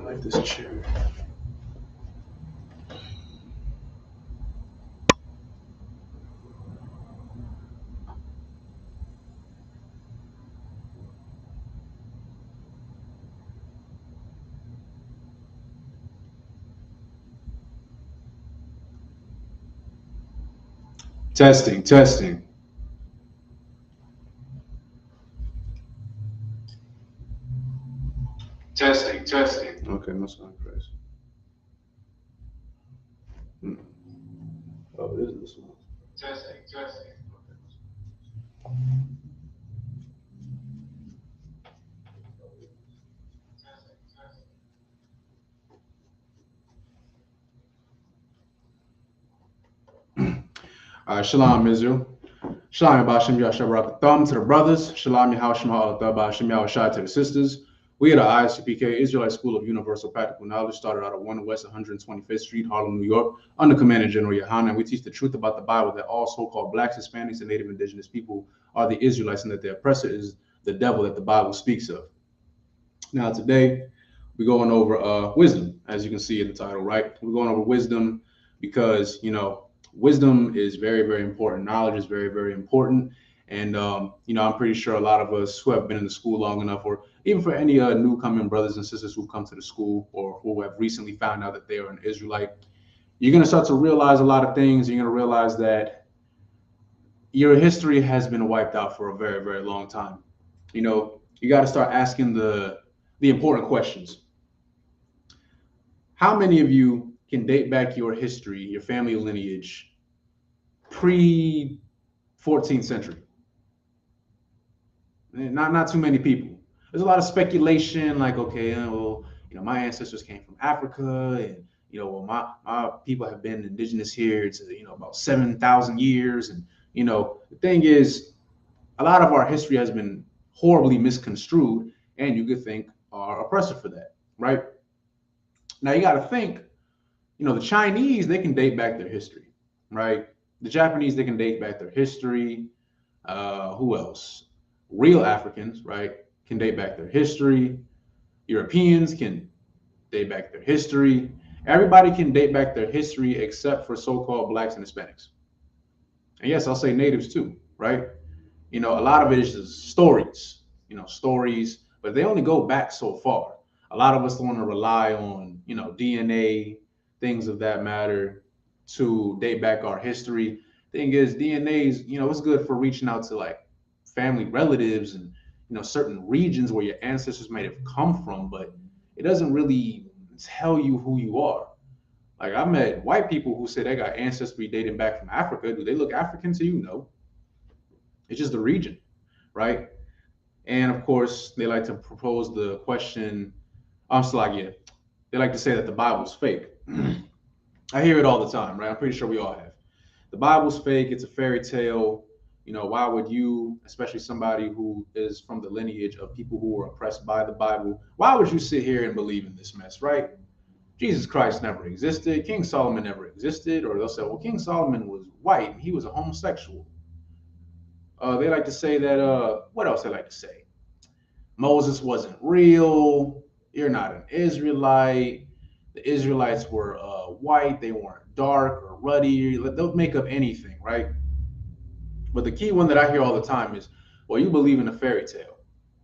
like this chair. Testing, testing. Testing, testing. Okay, no sound crazy. Oh, it is this one. Testing, testing. All right, Shalom, Israel. Shalom, Yabashim Yashabrak Thumb to the brothers. Shalom, Yahashim Ha'alatabashim Yahashai to the sisters. We at the Isupk Israelite School of Universal Practical Knowledge started out at 1 West 125th Street, Harlem, New York, under Commander General Yohanan. We teach the truth about the Bible that all so-called blacks, Hispanics, and Native Indigenous people are the Israelites and that their oppressor is the devil that the Bible speaks of. Now, today, we're going over wisdom, as you can see in the title, right? We're going over wisdom because, wisdom is very, very important. Knowledge is very, very important. And, I'm pretty sure a lot of us who have been in the school long enough, or even for any new coming brothers and sisters who've come to the school or who have recently found out that they are an Israelite, you're going to start to realize a lot of things. You're going to realize that your history has been wiped out for a very, very long time. You got to start asking the important questions. How many of you can date back your history, your family lineage, pre-14th century? Not too many people. There's a lot of speculation, like, okay, well, my ancestors came from Africa, and my people have been indigenous here to about 7,000 years, and the thing is, a lot of our history has been horribly misconstrued, and you could thank our oppressor for that, right? Now you got to think, the Chinese, they can date back their history, right? The Japanese, they can date back their history. Who else? Real Africans, right, can date back their history. Europeans can date back their history. Everybody can date back their history except for so-called blacks and Hispanics. And yes, I'll say natives too, right? A lot of it is just stories, but they only go back so far. A lot of us want to rely on, DNA, things of that matter to date back our history. Thing is, DNA is, it's good for reaching out to like family relatives and, certain regions where your ancestors might have come from, but it doesn't really tell you who you are. Like I met white people who say they got ancestry dating back from Africa. Do they look African to you? No. It's just the region, right? And of course, they like to propose the question. I'm still like, yeah, they like to say that the Bible's fake. I hear it all the time, right? I'm pretty sure we all have. The Bible's fake. It's a fairy tale. Why would you, especially somebody who is from the lineage of people who were oppressed by the Bible, why would you sit here and believe in this mess, right? Jesus Christ never existed. King Solomon never existed. Or they'll say, well, King Solomon was white and he was a homosexual. They like to say that, what else they like to say? Moses wasn't real. You're not an Israelite. The Israelites were white. They weren't dark or ruddy. They'll make up anything, right? But the key one that I hear all the time is, well, you believe in a fairy tale.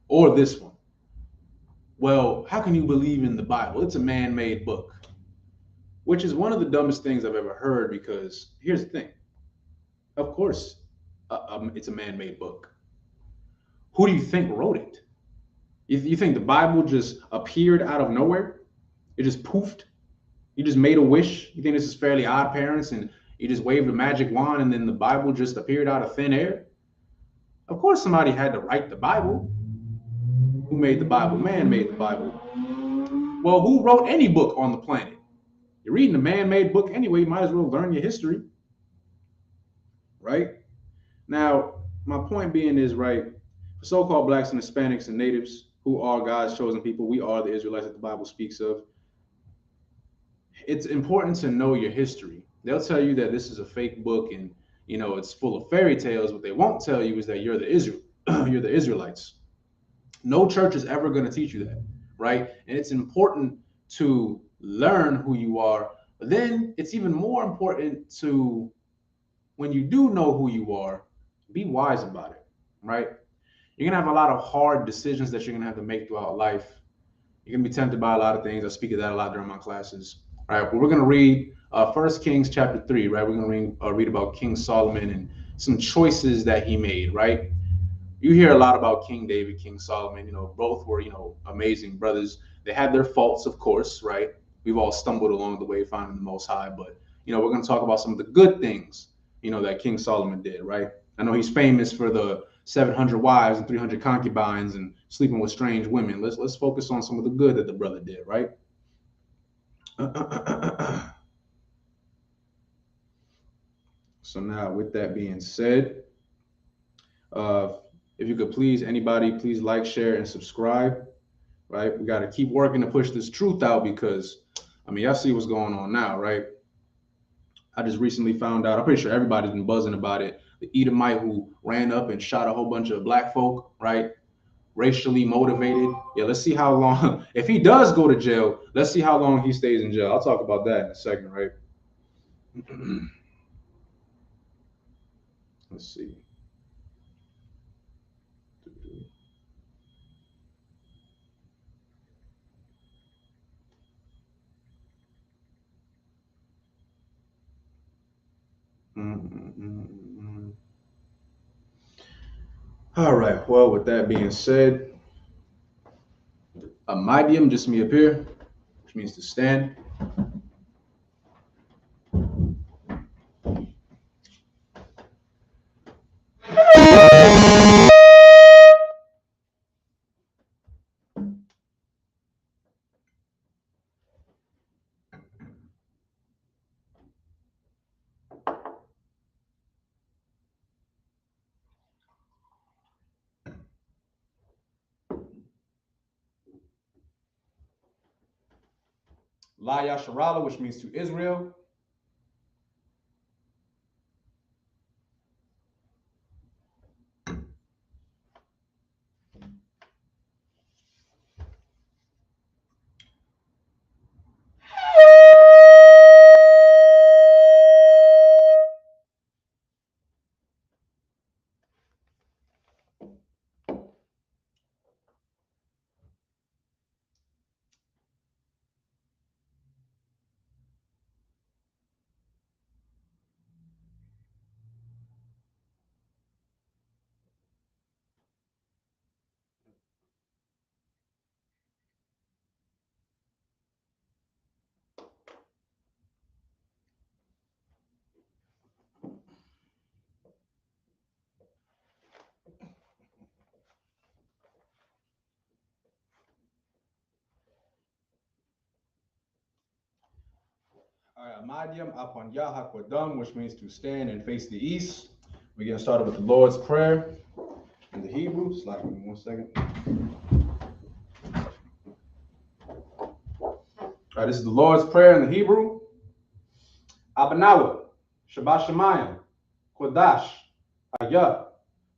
Or this one. Well, how can you believe in the Bible? It's a man-made book. Which is one of the dumbest things I've ever heard, because here's the thing. Of course, it's a man-made book. Who do you think wrote it? You think the Bible just appeared out of nowhere? It just poofed? You just made a wish? You think this is Fairly Odd Parents and you just waved a magic wand and then the Bible just appeared out of thin air? Of course somebody had to write the Bible. Who made the Bible? Man made the Bible. Well, who wrote any book on the planet? You're reading a man-made book anyway, you might as well learn your history. Right? Now, my point being is, right, for so-called blacks and Hispanics and natives who are God's chosen people, we are the Israelites that the Bible speaks of. It's important to know your history. They'll tell you that this is a fake book and it's full of fairy tales. What they won't tell you is that you're the you're the Israelites. No church is ever going to teach you that, right? And it's important to learn who you are. But then it's even more important to, when you do know who you are, be wise about it, right? You're gonna have a lot of hard decisions that you're gonna have to make throughout life. You're gonna be tempted by a lot of things. I speak of that a lot during my classes. All right, but we're gonna read 1 Kings chapter 3, right? We're gonna read about King Solomon and some choices that he made, right? You hear a lot about King David, King Solomon. Both were, amazing brothers. They had their faults, of course, right? We've all stumbled along the way finding the Most High, but we're going to talk about some of the good things, that King Solomon did, right? I know he's famous for the 700 wives and 300 concubines and sleeping with strange women. Let's focus on some of the good that the brother did, right? So now, with that being said, if you could please, anybody, please like, share, and subscribe, right? We got to keep working to push this truth out because, y'all see what's going on now, right? I just recently found out, I'm pretty sure everybody's been buzzing about it, the Edomite who ran up and shot a whole bunch of black folk, right? Racially motivated. Yeah, let's see how long, if he does go to jail, let's see how long he stays in jail. I'll talk about that in a second, right? Let's see. All right. Well, with that being said, a medium just me up here, which means to stand. La Yasharala, which means to Israel. Madiam upon Yahakwadam, which means to stand and face the east. We're getting started with the Lord's Prayer in the Hebrew. Slide with me 1 second. All right, this is the Lord's Prayer in the Hebrew. Abanawa, Shabbat Shemayim, Kodash, Hayah,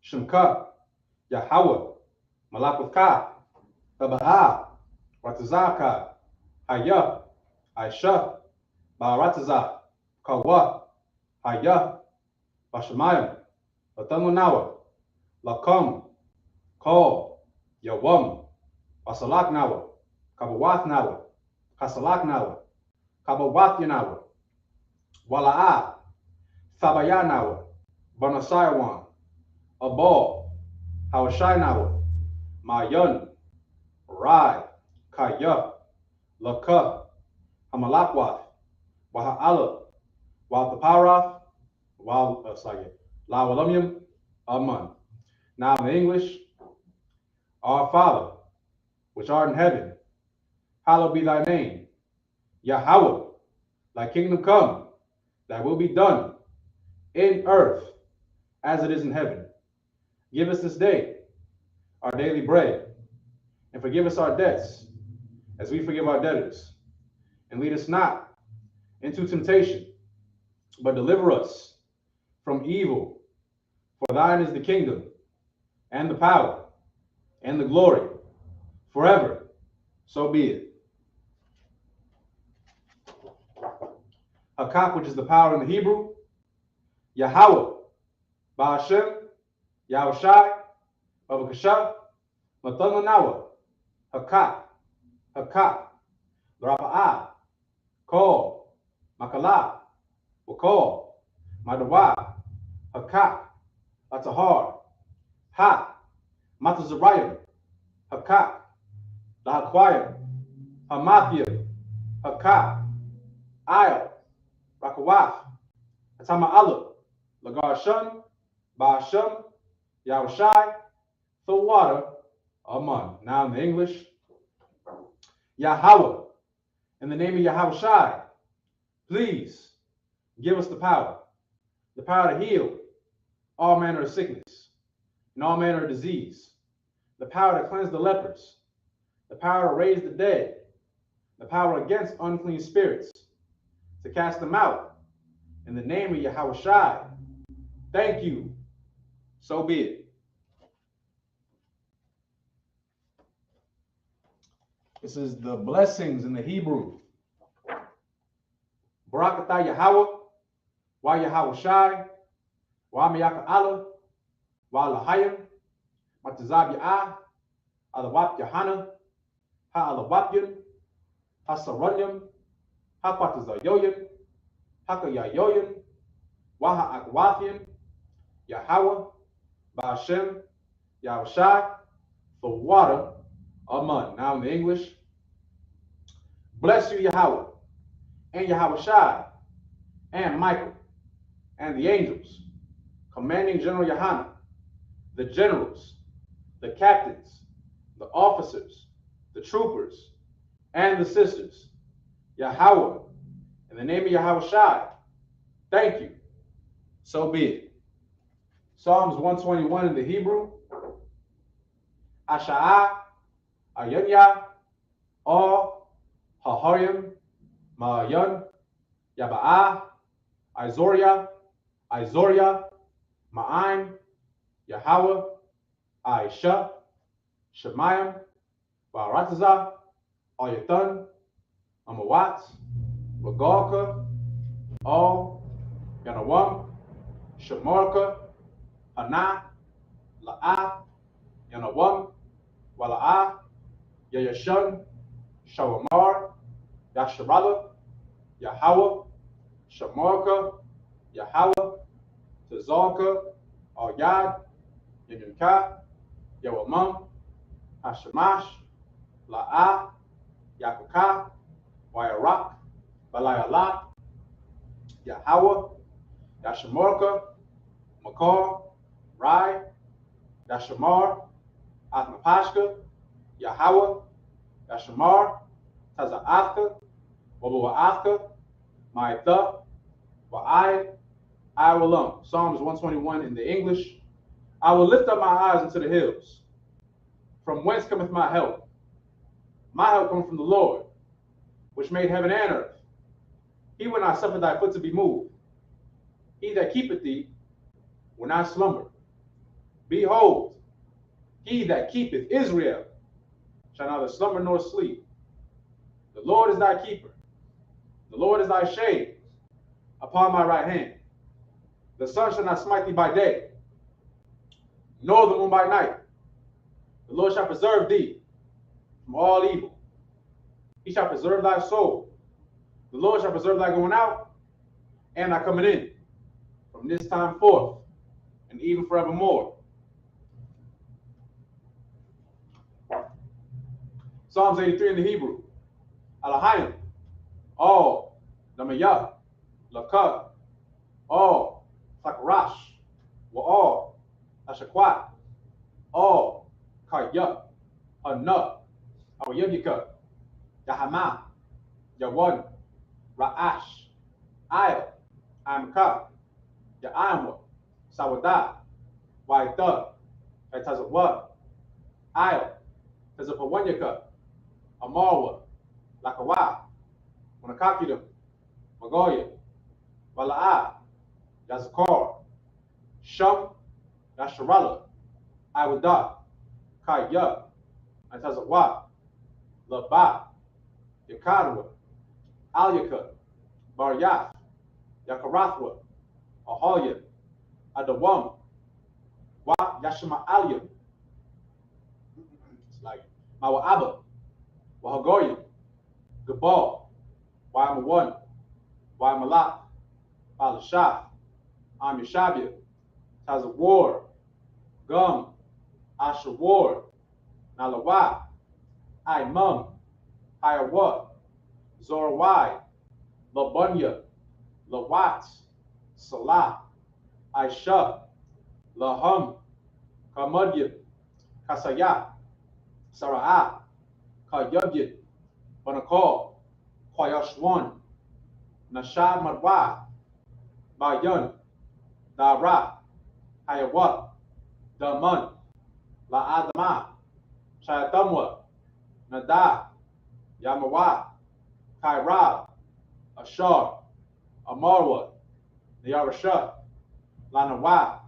Shemka, Yahweh, Malakutka, Aba'ah, Ratazaka, Hayah, Aisha, Ba'aratazah, Kawa, Hayah, Bashamayim, Latamunawa, Lakum, Kol, Yawam, Basalaknawa, Kabawatnawa, Kasalaknawa, Kabawatyanawa, Wala'a, Sabayanawa, Banasayawan, Abal, Hawashainawa, Mayan, Rai, Kaya, Laka, Hamalakwath, Waha'ala, Waltaparath, Lawalumium, Aman. Now in English, Our Father, which art in heaven, hallowed be thy name. Yahweh, thy kingdom come, thy will be done in earth as it is in heaven. Give us this day our daily bread, and forgive us our debts as we forgive our debtors. And lead us not into temptation, but deliver us from evil. For thine is the kingdom, and the power, and the glory, forever. So be it. Hakak, which is the power in the Hebrew. Yahweh, Ba'ashem, Yahushai, Babakashah, Matan Manawa, Hakak, Hakak, Rapa'ah, Kol, Makalah, Wakol, Madawa, Hakak, Atahar, Ha, Matazarayim, Hakak, Lahakwayim, Hamathia, Hakak, Ayel, Rakawaf, Atama Allah, Lagarshun, Ba'ashem, Yahushai, the water, Aman. Now in the English, Yahweh, in the name of Yahushai, please give us the power to heal all manner of sickness and all manner of disease, the power to cleanse the lepers, the power to raise the dead, the power against unclean spirits, to cast them out. In the name of Yahushai, thank you. So be it. This is the blessings in the Hebrew. Barakatah Yahweh, Wa Yahushai, Wa Miyaka Allah, Wa Lahayim, Matazab Ya'ah, Alawap Yahana, Ha Alawapyim, Ha Saranyim, Ha Patazayoyim, Ha Kayayoyim, Wa Ha Akwafyim, Yahweh, Ba'ashem, Yahushai, the water, Aman. Now in the English, bless you, Yahweh, and Yahushai, and Michael, and the angels, commanding General Yohanan, the generals, the captains, the officers, the troopers, and the sisters. Yahweh, in the name of Yahushai, thank you. So be it. Psalms 121 in the Hebrew. Asha'ah, Ayanya, All, Haharim, Ma'ayan, Yaba'ah, Izoria, Ma'aim, Yahweh, Aisha, Shemayim, Baratazah, Ayatan, Amawat, Regalka, All, Yanawam, Shemorka, Hana, La'ah, Yanawam, Wala'ah, Yayashun, Shawamar, Yasharala, Yahweh, Shamorka, Yahweh, Tazalka, Al-Yad, Yanunka, Yawamam, Hashamash, La'ah, Yakaka, Wayarak, Balayala, Yahweh, Yashamorka, Makar, Rai, Yashamar, Atmapashka, Yahweh, Yashamar, Taza'athka, Wabawa'athka, Ma'itha, Wa'ai, Iwalam. Psalms 121 in the English. I will lift up my eyes into the hills. From whence cometh my help? My help cometh from the Lord, which made heaven and earth. He will not suffer thy foot to be moved. He that keepeth thee will not slumber. Behold, he that keepeth Israel shall neither slumber nor sleep. The Lord is thy keeper. The Lord is thy shade upon my right hand. The sun shall not smite thee by day, nor the moon by night. The Lord shall preserve thee from all evil. He shall preserve thy soul. The Lord shall preserve thy going out and thy coming in from this time forth and even forevermore. Psalms 83 in the Hebrew. Alahayim, all, Namayah, Lakad, all, Fakarash, Wa'al, Ashakwat, all, Kaya, Hana, Awayagika, Yahama, Yawan, Ra'ash, Ayah, Amka, Ya'amwa, Sawada, Waita, Etazawa, Ayah, Tazapawanyaka, Amarwa, Lakawa, Wanakakidum, Magoya, Wala'a, Yazakar, Shum, Yasharala, Iwada, Kaya, Antazawa, Laba, Yakadwa, Alyaka, Baryath, Yakarathwa, Ahalia, Adawam, Wa Yashima Alia, it's like Mawa'aba, Wahagoya, Gabal, Waimawan, Waimalak, Balashah, Amishabia, Tazawar, Gum, Ashawar, Nalawa, Imum, Hiawat, Zorawai, Labunya, Lawat, Salah, Aisha, Lahum, Kamudyat, Kasayat, Sara'at, Kayabyat, Banakal, Kwayashwan, Nashad Madwa, Bayan, Dara, Hayawat, Daman, La'adama, Shayatamwa, Nada, Yamawa, Kairab, Ashar, Amarwa, Nayarasha, Lanawa,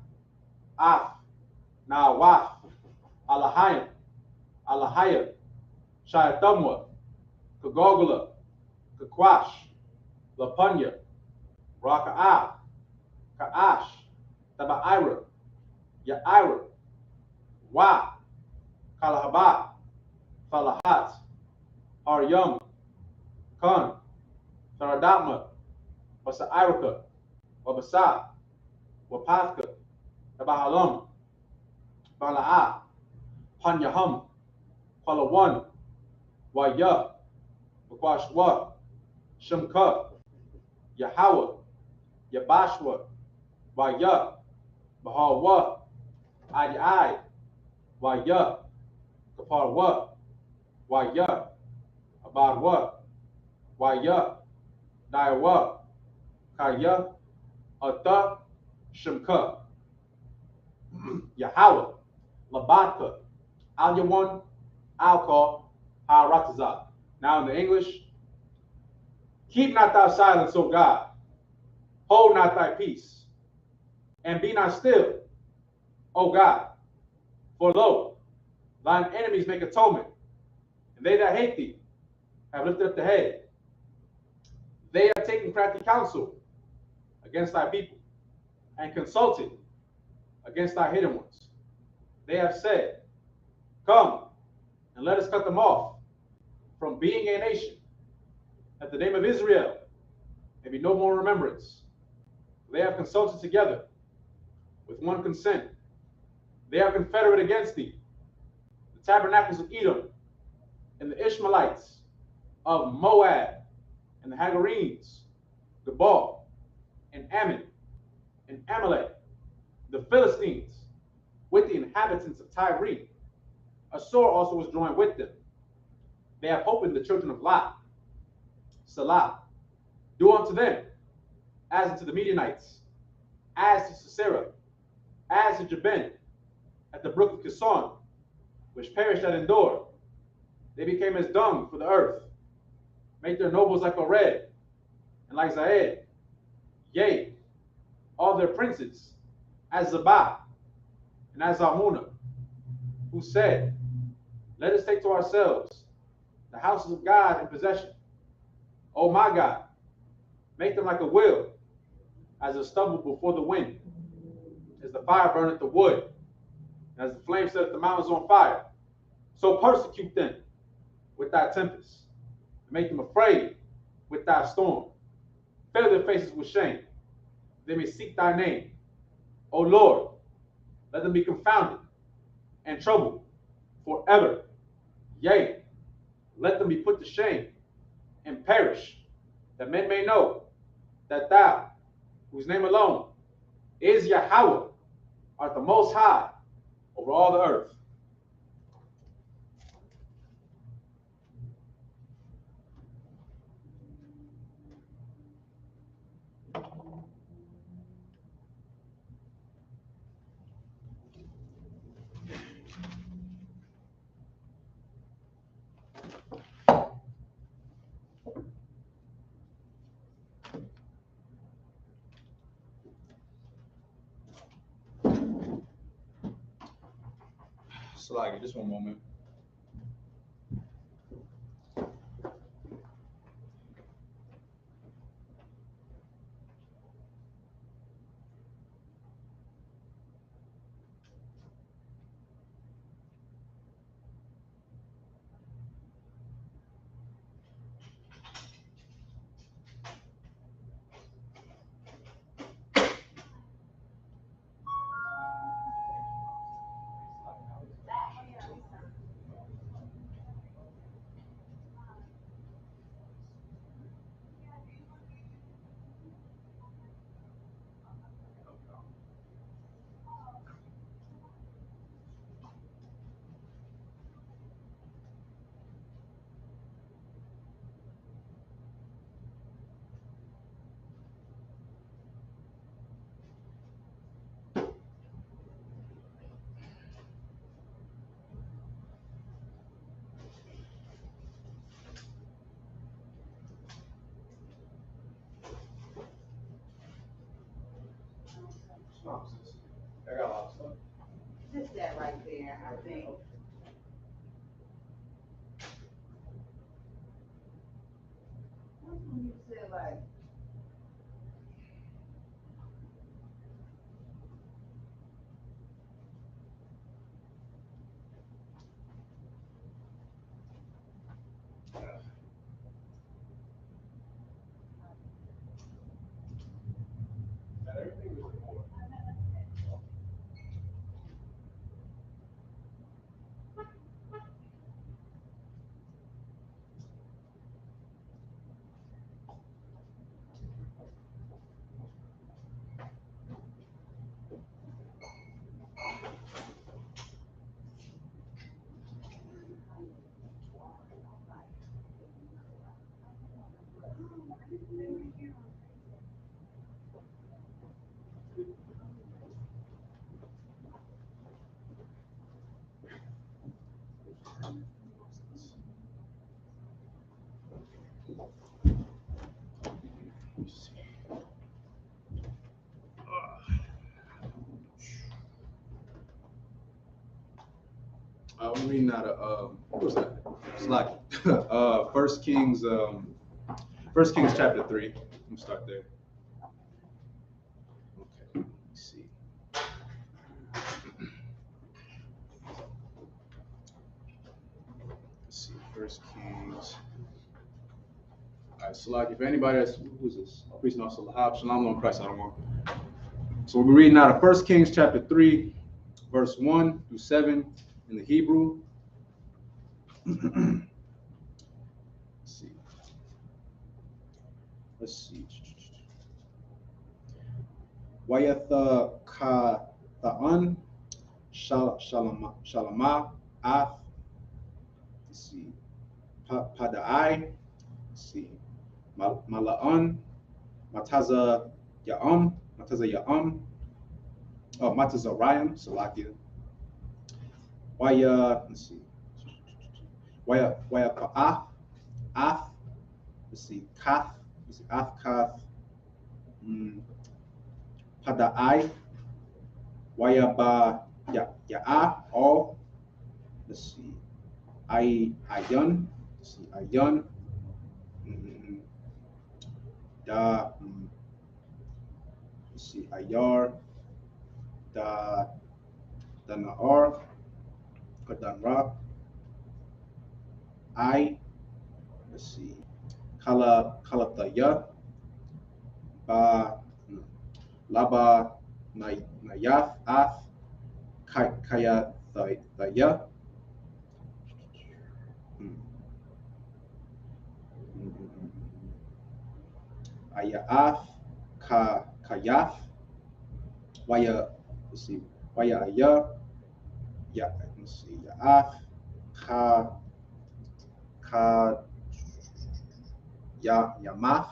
Af, Nawaf, Alahayim, Alahayim, Shayatamwa, Kagogula, Kakwash, Lapunya, Raka'ah, Ka'ash, Taba'ira, Ya'ira, Wa, Kalahabat, Falahat, Aryum, Kun, Taradatma, Wasa'iraka, Wabasa, Wapathka, Tabahalam, Bala'ah, Panyahum, Palawan, Waya, Wakwashwa, Shemka, Yahawa, Yabashwa, Waya, Bahawa, Adi, Waya, Kaparwa, Waya, Abadwa, Waya, Daiwa, Kaya, Ata, Shemka, Yahawa, Labatka, Alyawan, Alka, Haratazah. Now in the English, keep not thy silence, O God, hold not thy peace, and be not still, O God. For lo, thine enemies make atonement, and they that hate thee have lifted up the head. They have taken crafty counsel against thy people, and consulted against thy hidden ones. They have said, come, and let us cut them off from being a nation, that the name of Israel may be no more remembrance. They have consulted together with one consent. They are confederate against thee, the tabernacles of Edom, and the Ishmaelites of Moab, and the Hagarenes, Gebal, and Ammon, and Amalek, the Philistines, with the inhabitants of Tyre. Assur also was joined with them. They have opened the children of Lot. Salah, do unto them as unto the Midianites, as to Sisera, as to Gibeon, at the brook of Kison, which perished at Endor. They became as dung for the earth. Make their nobles like Ored, and like Zaed. Yea, all their princes, as Zabah, and as Zalmunna, who said, let us take to ourselves the houses of God in possession. O my God, make them like a wheel, as a stubble before the wind, as the fire burneth the wood, and as the flame setteth the mountains on fire. So persecute them with thy tempest, and make them afraid with thy storm. Fill their faces with shame, they may seek thy name. O Lord, let them be confounded and troubled forever. Yea, let them be put to shame and perish, that men may know that thou, whose name alone is Yahweh, art the most high over all the earth. Slaggy, just one moment. No, sis. I got a lot of stuff. Just that right there, I think. That's when you said like, Everything was important. We're reading out of what was that? It's like First Kings chapter 3. I'm gonna start there. Okay, let's see. Let's see, First Kings. All right, so like if anybody that's who's this? Priest no Salahab, Shalom on Christ, I don't want. So we're reading out of First Kings chapter 3, verse 1 through 7 in the Hebrew. Let's see. Wayatha ka ta'an shalama ath. Let's see. Padai. Let's see. Mala'an. Mataza Ya'am. Oh, Matazarayim. Salakia. Let's see. Waya Ka'af. Af. Let's see. Kath. Let's see. Af Kath. Padai. Waya Ba Ya'ah. All. Let's see. Ayan. Let's see. Ayan. Da. Let's see. Ayar. Da Na'ar. Kadanra. Let's see. Kalataya. Laba Nayath Ath Kaya Thaya. Ayath Kayath. Waya, let's see. Waya Aya. Yeah, let's see. Ya'ath Yamath.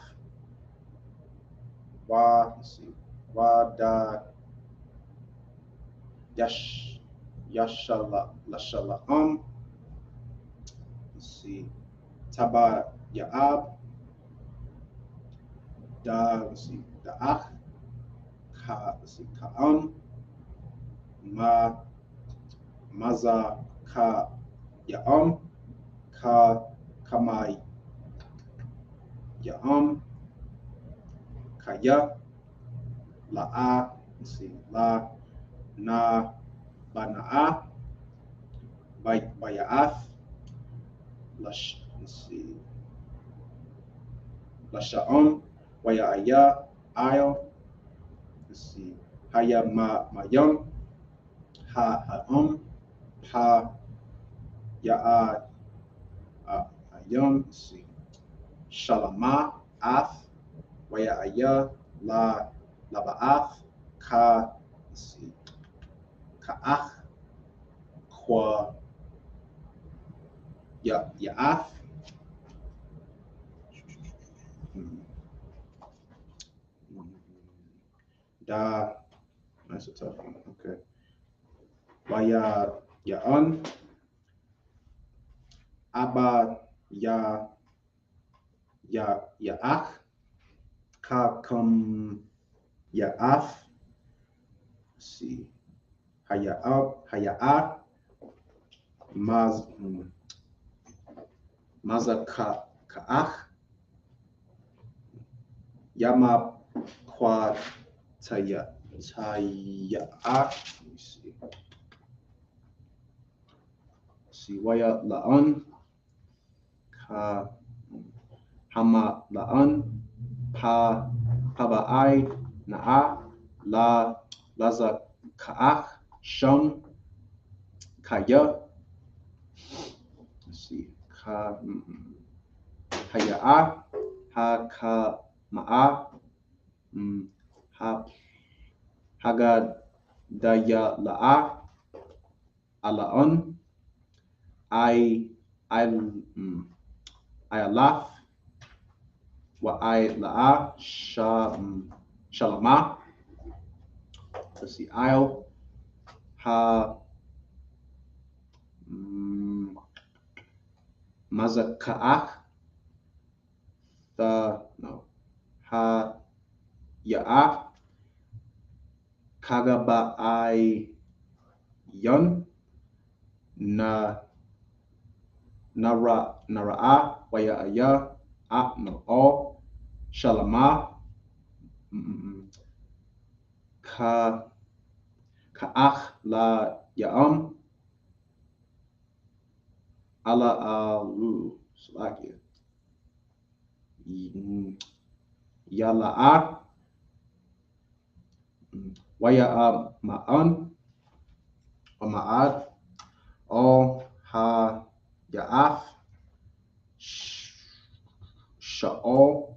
Let's see. Da Yashala Lashala. Let's see. Taba Ya'ab. Let's see. Da'ach. Let's see. Ka'am. Maza Ka Ya'am. Kamai Ya'am. Kaya. La'a. Let's see. La Na Bana'a. Baya'ath. Let's see. Lasha'am. Waya'aya. Ayo. Let's see. Haya Mayam. Ha'am. Ha Ya'a Ayam. Let's see. Shalama Ath. Waya'aya. Laba'ath. Let's see. Ka'ach. Kwa Ya'ath. Da, that's a tough one. Okay. Waya Ya'an. Abba Ya'ach. Ka Ya'af. see. Haya'a. Mazaka'ach. Yama Kwataya. Let me see. See. Waya La'an. Hama La'an. Paba'ai. Na'a. Laza Ka'ach. Sham. Kaya. Let's see. Haya'a. Ma'a. Hagadaya La'a. Ala'on. Ayalaf. Wa La'a. Shalama. Let's see. Ayal. Mazaka'ach. Ya'a. Kagaba'ai Yun. Nara'a. Waya all. Shalama. Ka'ach la Ya'am. Ala Salakia. Yala'a. Waya Ma'an. Or Ma'ad. All Ya'af. Sha'ol.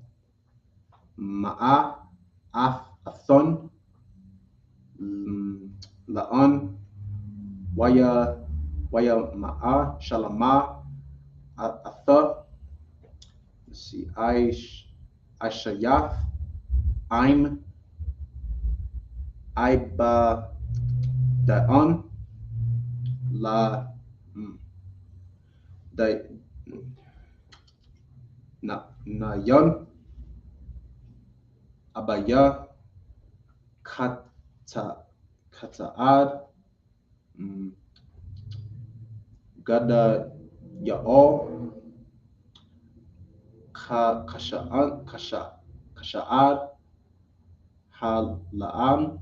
Ma'a. Athon. La'an. Waya Ma'a. Shalama. Atha. Let's see. Aishayaf. I'm. Iba. Da'an. La. Nayan. Abaya. Kata'ad. Gada Ya'ol. Kasha'ad. La'am.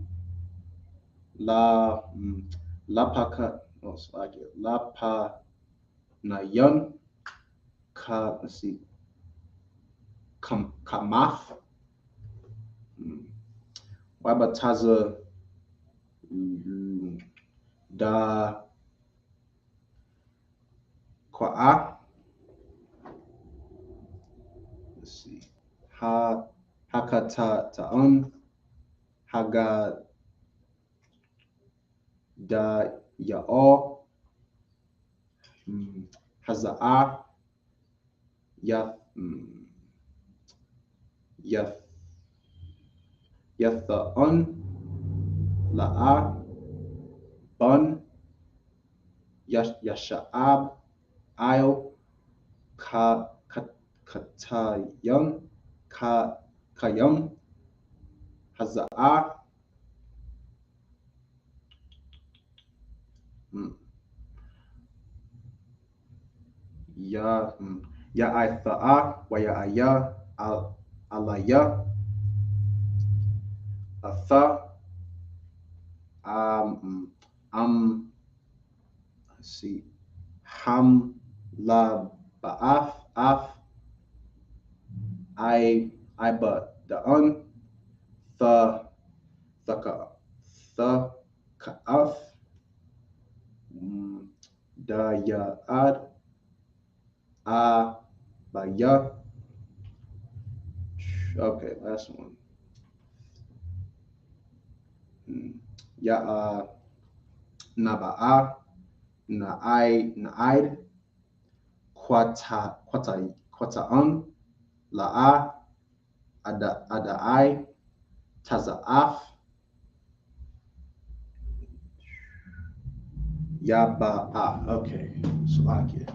Lapaka. Lapa Nayan. Let's see. Kamaf. Wabataza. Da Kwa'a. Let's see. Hakata Ta'an. Haga Da Ya'o. Haza'a. Yatha'an. La'a. Bun. Yasha'ab. Ayo. Katayam. Kayam. Haza'a. Ya'itha'a. Wa ya'aya. Alaya. Atha. Let's see. Ham la ba'af. Iba da'an. Ka'af. Daya'ad. Baya. Okay, last one. Naba'a. Na'id. Kwata'an. La'a. Ada'ai. Taza'af. Yaba'a. Okay. Salakia.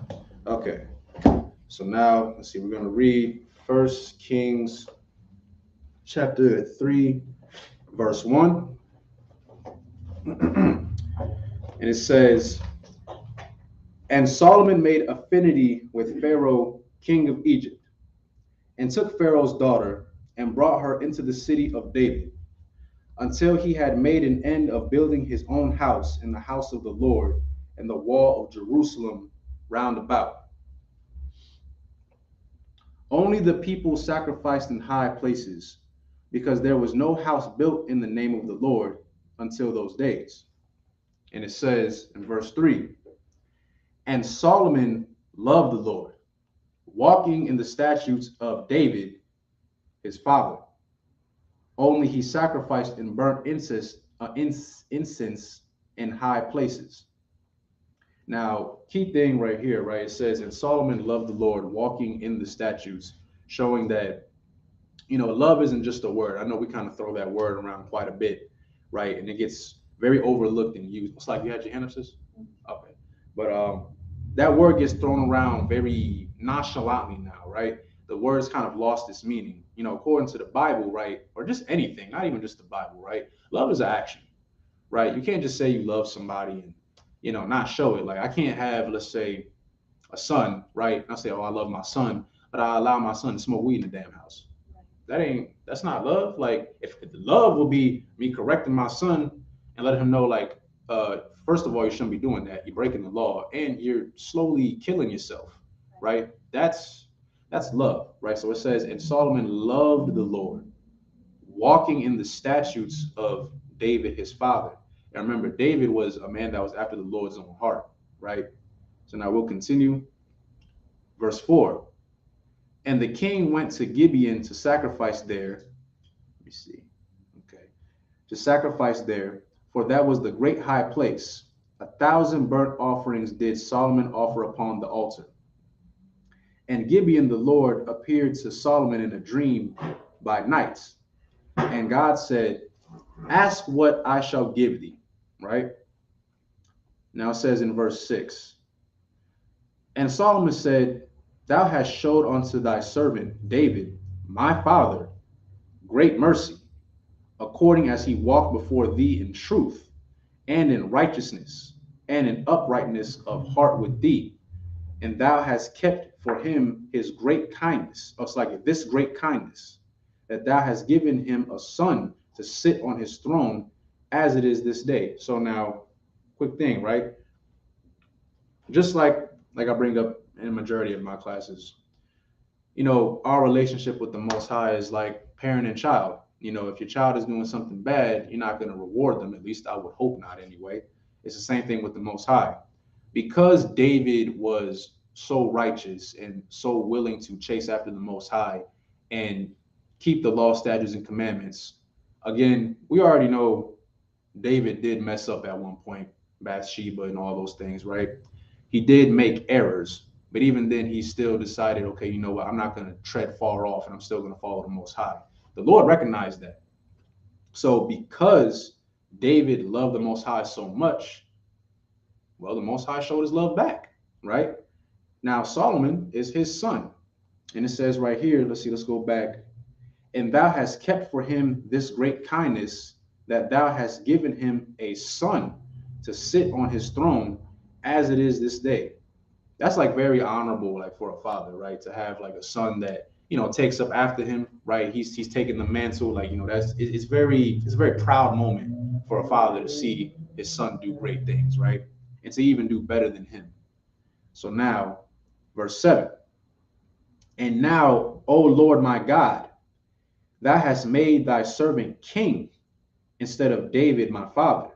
Okay. So now let's see, we're going to read 1 Kings chapter 3, verse 1. And it says, and Solomon made affinity with Pharaoh, king of Egypt, and took Pharaoh's daughter and brought her into the city of David, until he had made an end of building his own house in the house of the Lord and the wall of Jerusalem round about. Only the people sacrificed in high places, because there was no house built in the name of the Lord until those days. And it says in verse 3, and Solomon loved the Lord, walking in the statutes of David, his father. Only he sacrificed and burnt incense in high places. Now, key thing right here, right? It says, and Solomon loved the Lord, walking in the statutes, showing that, love isn't just a word. I know we kind of throw that word around quite a bit, right? And it gets very overlooked and used. It's like you had your hand up, sis? Okay. But that word gets thrown around very nonchalantly now, right? The word's kind of lost its meaning, according to the Bible, right? Or just anything, not even just the Bible, right? Love is an action, right? You can't just say you love somebody and, not show it. Like I can't have, let's say, a son, right? And I say, oh, I love my son, but I allow my son to smoke weed in the damn house. That's not love. Like if the love will be me correcting my son and letting him know, like, first of all, you shouldn't be doing that. You're breaking the law and you're slowly killing yourself, right? That's love, right? So it says, and Solomon loved the Lord, walking in the statutes of David, his father. And remember, David was a man that was after the Lord's own heart, right? So now we'll continue. Verse 4. And the king went to Gibeon to sacrifice there. Let me see. Okay. To sacrifice there, for that was the great high place. 1,000 burnt offerings did Solomon offer upon the altar. And Gibeon the Lord appeared to Solomon in a dream by night. And God said, ask what I shall give thee. Right? Now it says in verse 6. And Solomon said, thou hast showed unto thy servant David, my father, great mercy, according as he walked before thee in truth, and in righteousness, and in uprightness of heart with thee. And thou hast kept for him his great kindness. Oh, it's like this great kindness, that thou hast given him a son to sit on his throne, as it is this day. So now, quick thing, right? Just like I bring up in a majority of my classes, our relationship with the Most High is like parent and child. If your child is doing something bad, you're not going to reward them. At least I would hope not anyway. It's the same thing with the Most High. Because David was so righteous and so willing to chase after the Most High and keep the law, statutes, and commandments. Again, we already know David did mess up at one point, Bathsheba and all those things, right? He did make errors, but even then he still decided, okay, you know what? I'm not going to tread far off and I'm still going to follow the Most High. The Lord recognized that. So because David loved the Most High so much, well, the Most High showed his love back, right? Now, Solomon is his son. And it says right here, let's go back. And thou hast kept for him this great kindness, that thou hast given him a son to sit on his throne, as it is this day. That's like very honorable, like for a father, right? To have like a son that, takes up after him, right? He's taking the mantle, like, it's a very proud moment for a father to see his son do great things, right? And to even do better than him. So now, verse 7. And now, O Lord my God, thou hast made thy servant king instead of David my father,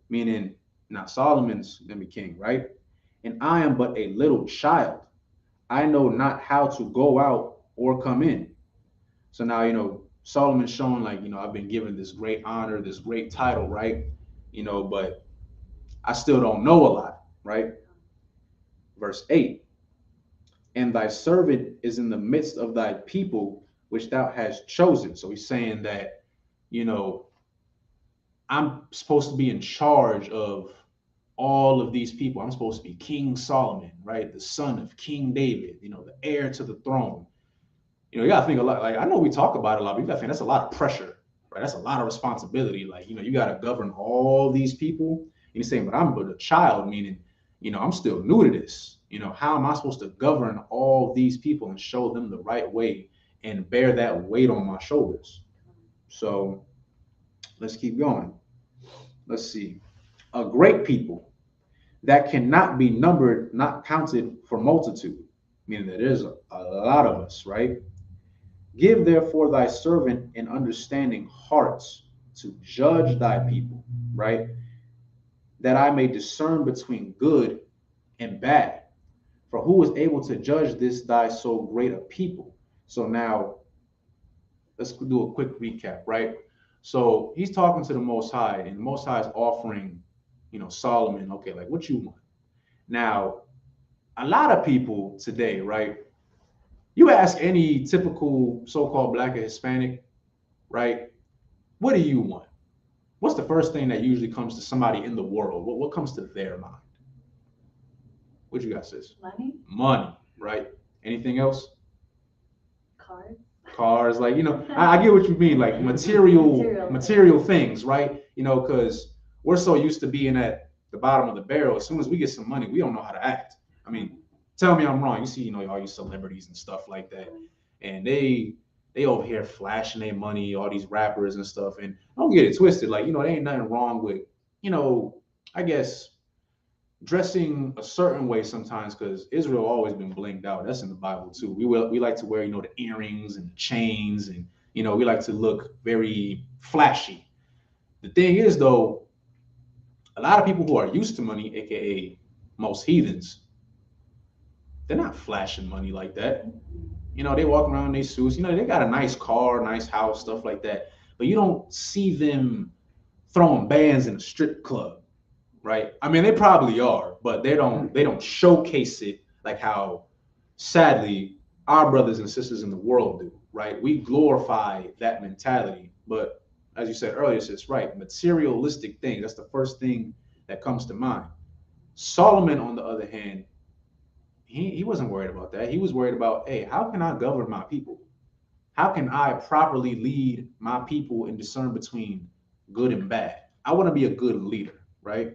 meaning now Solomon's gonna be king, right? And I am but a little child. I know not how to go out or come in. So now, Solomon's showing like, I've been given this great honor, this great title, right? But I still don't know a lot, right? Verse 8. And thy servant is in the midst of thy people, which thou hast chosen. So he's saying that, I'm supposed to be in charge of all of these people. I'm supposed to be King Solomon, right? The son of King David, the heir to the throne. You gotta think a lot. Like, I know we talk about it a lot, but you gotta think that's a lot of pressure, right? That's a lot of responsibility. Like, you got to govern all these people. And he's saying, but I'm but a child, meaning, I'm still new to this. How am I supposed to govern all these people and show them the right way and bear that weight on my shoulders? So let's keep going. Let's see. A great people that cannot be numbered, not counted for multitude, meaning that there's a lot of us, right? Give therefore thy servant an understanding hearts to judge thy people, right? That I may discern between good and bad. For who is able to judge this thy so great a people? So now let's do a quick recap, right? So he's talking to the Most High, and the Most High is offering, Solomon, okay, like what you want. Now, a lot of people today, right? You ask any typical so-called Black or Hispanic, right? What do you want? What's the first thing that usually comes to somebody in the world? What comes to their mind? What you got, sis? Money. Money, right? Anything else? Cars. Cars, like, I get what you mean, like material things, right? Because we're so used to being at the bottom of the barrel. As soon as we get some money, we don't know how to act. I mean, tell me I'm wrong. You see, all these celebrities and stuff like that, and they over here flashing their money, all these rappers and stuff. And don't get it twisted, like, there ain't nothing wrong with, I guess dressing a certain way sometimes, because Israel always been blinged out. That's in the Bible too. We like to wear, the earrings and the chains, and we like to look very flashy. The thing is, though, a lot of people who are used to money, aka most heathens, they're not flashing money like that. They walk around in their suits. They got a nice car, nice house, stuff like that. But you don't see them throwing bands in a strip club, right? I mean, they probably are, but they don't showcase it like how, sadly, our brothers and sisters in the world do, right? We glorify that mentality. But as you said earlier, it's right, materialistic things, that's the first thing that comes to mind. Solomon, on the other hand, he wasn't worried about that. He was worried about, hey, how can I govern my people? How can I properly lead my people and discern between good and bad? I want to be a good leader, right?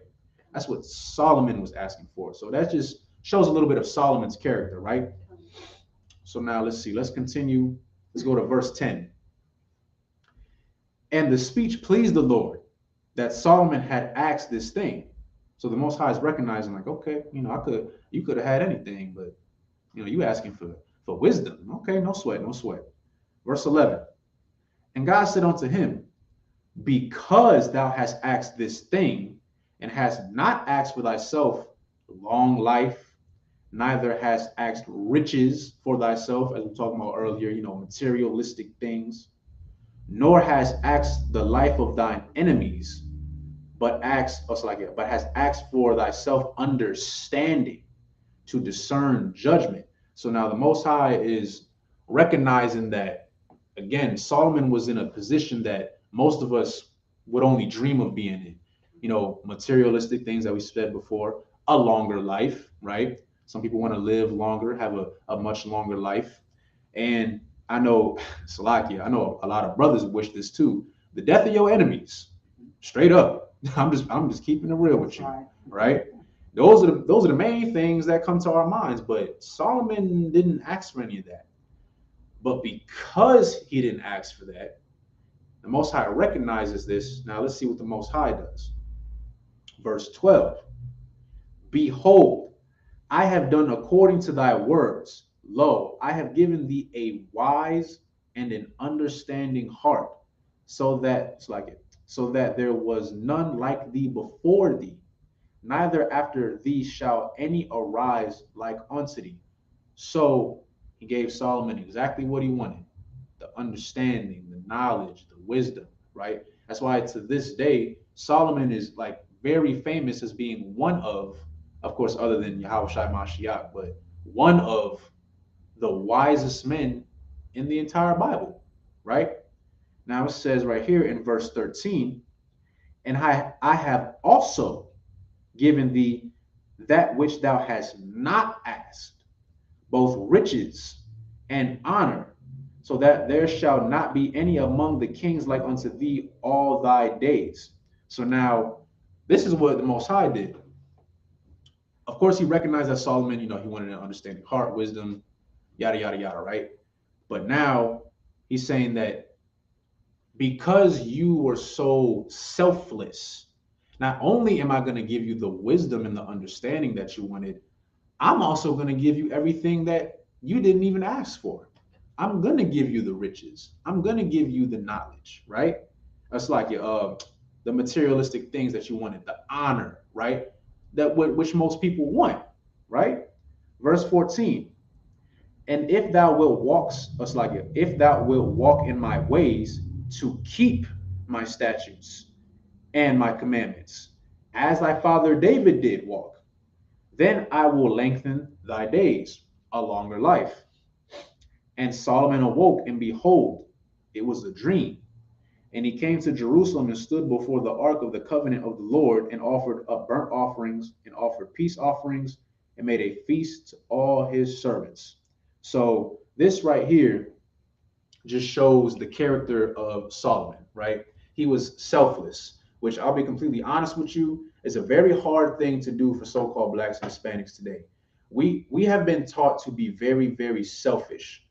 That's what Solomon was asking for. So that just shows a little bit of Solomon's character, right? So now let's see. Let's continue. Let's go to verse 10. And the speech pleased the Lord that Solomon had asked this thing. So the Most High is recognizing, like, okay, you could have had anything, but you asking for wisdom. Okay, no sweat, no sweat. Verse 11. And God said unto him, because thou hast asked this thing, and hast not asked for thyself long life, neither hast asked riches for thyself, as we talked about earlier, materialistic things, nor hast asked the life of thine enemies, but has asked for thyself understanding to discern judgment. So now the Most High is recognizing that, again, Solomon was in a position that most of us would only dream of being in. Materialistic things that we said before, a longer life, right? Some people want to live longer, have a much longer life. And I know, Salakia, I know a lot of brothers wish this too. The death of your enemies, straight up. I'm just keeping it real with you, right? Those are the main things that come to our minds. But Solomon didn't ask for any of that. But because he didn't ask for that, the Most High recognizes this. Now let's see what the Most High does. Verse 12. Behold, I have done according to thy words. Lo, I have given thee a wise and an understanding heart, so that there was none like thee before thee, neither after thee shall any arise like unto thee. So he gave Solomon exactly what he wanted: the understanding, the knowledge, the wisdom, right? That's why to this day, Solomon is like very famous as being one of course, other than Yahushua Mashiach, but one of the wisest men in the entire Bible, right? Now it says right here in verse 13, and I have also given thee that which thou hast not asked, both riches and honor, so that there shall not be any among the kings like unto thee all thy days. So now, this is what the Most High did. Of course, he recognized that Solomon, he wanted an understanding heart, wisdom, yada, yada, yada, right? But now he's saying that because you were so selfless, not only am I going to give you the wisdom and the understanding that you wanted, I'm also going to give you everything that you didn't even ask for. I'm going to give you the riches. I'm going to give you the knowledge, right? That's like the materialistic things that you wanted, the honor, right? Which most people want, right? Verse 14. And if thou wilt if thou wilt walk in my ways to keep my statutes and my commandments, as thy father David did walk, then I will lengthen thy days, a longer life. And Solomon awoke, and behold, it was a dream. And he came to Jerusalem and stood before the ark of the covenant of the Lord, and offered up burnt offerings and offered peace offerings, and made a feast to all his servants. So this right here just shows the character of Solomon, right? He was selfless, which I'll be completely honest with you, is a very hard thing to do for so-called Blacks and Hispanics today. We have been taught to be very, very selfish.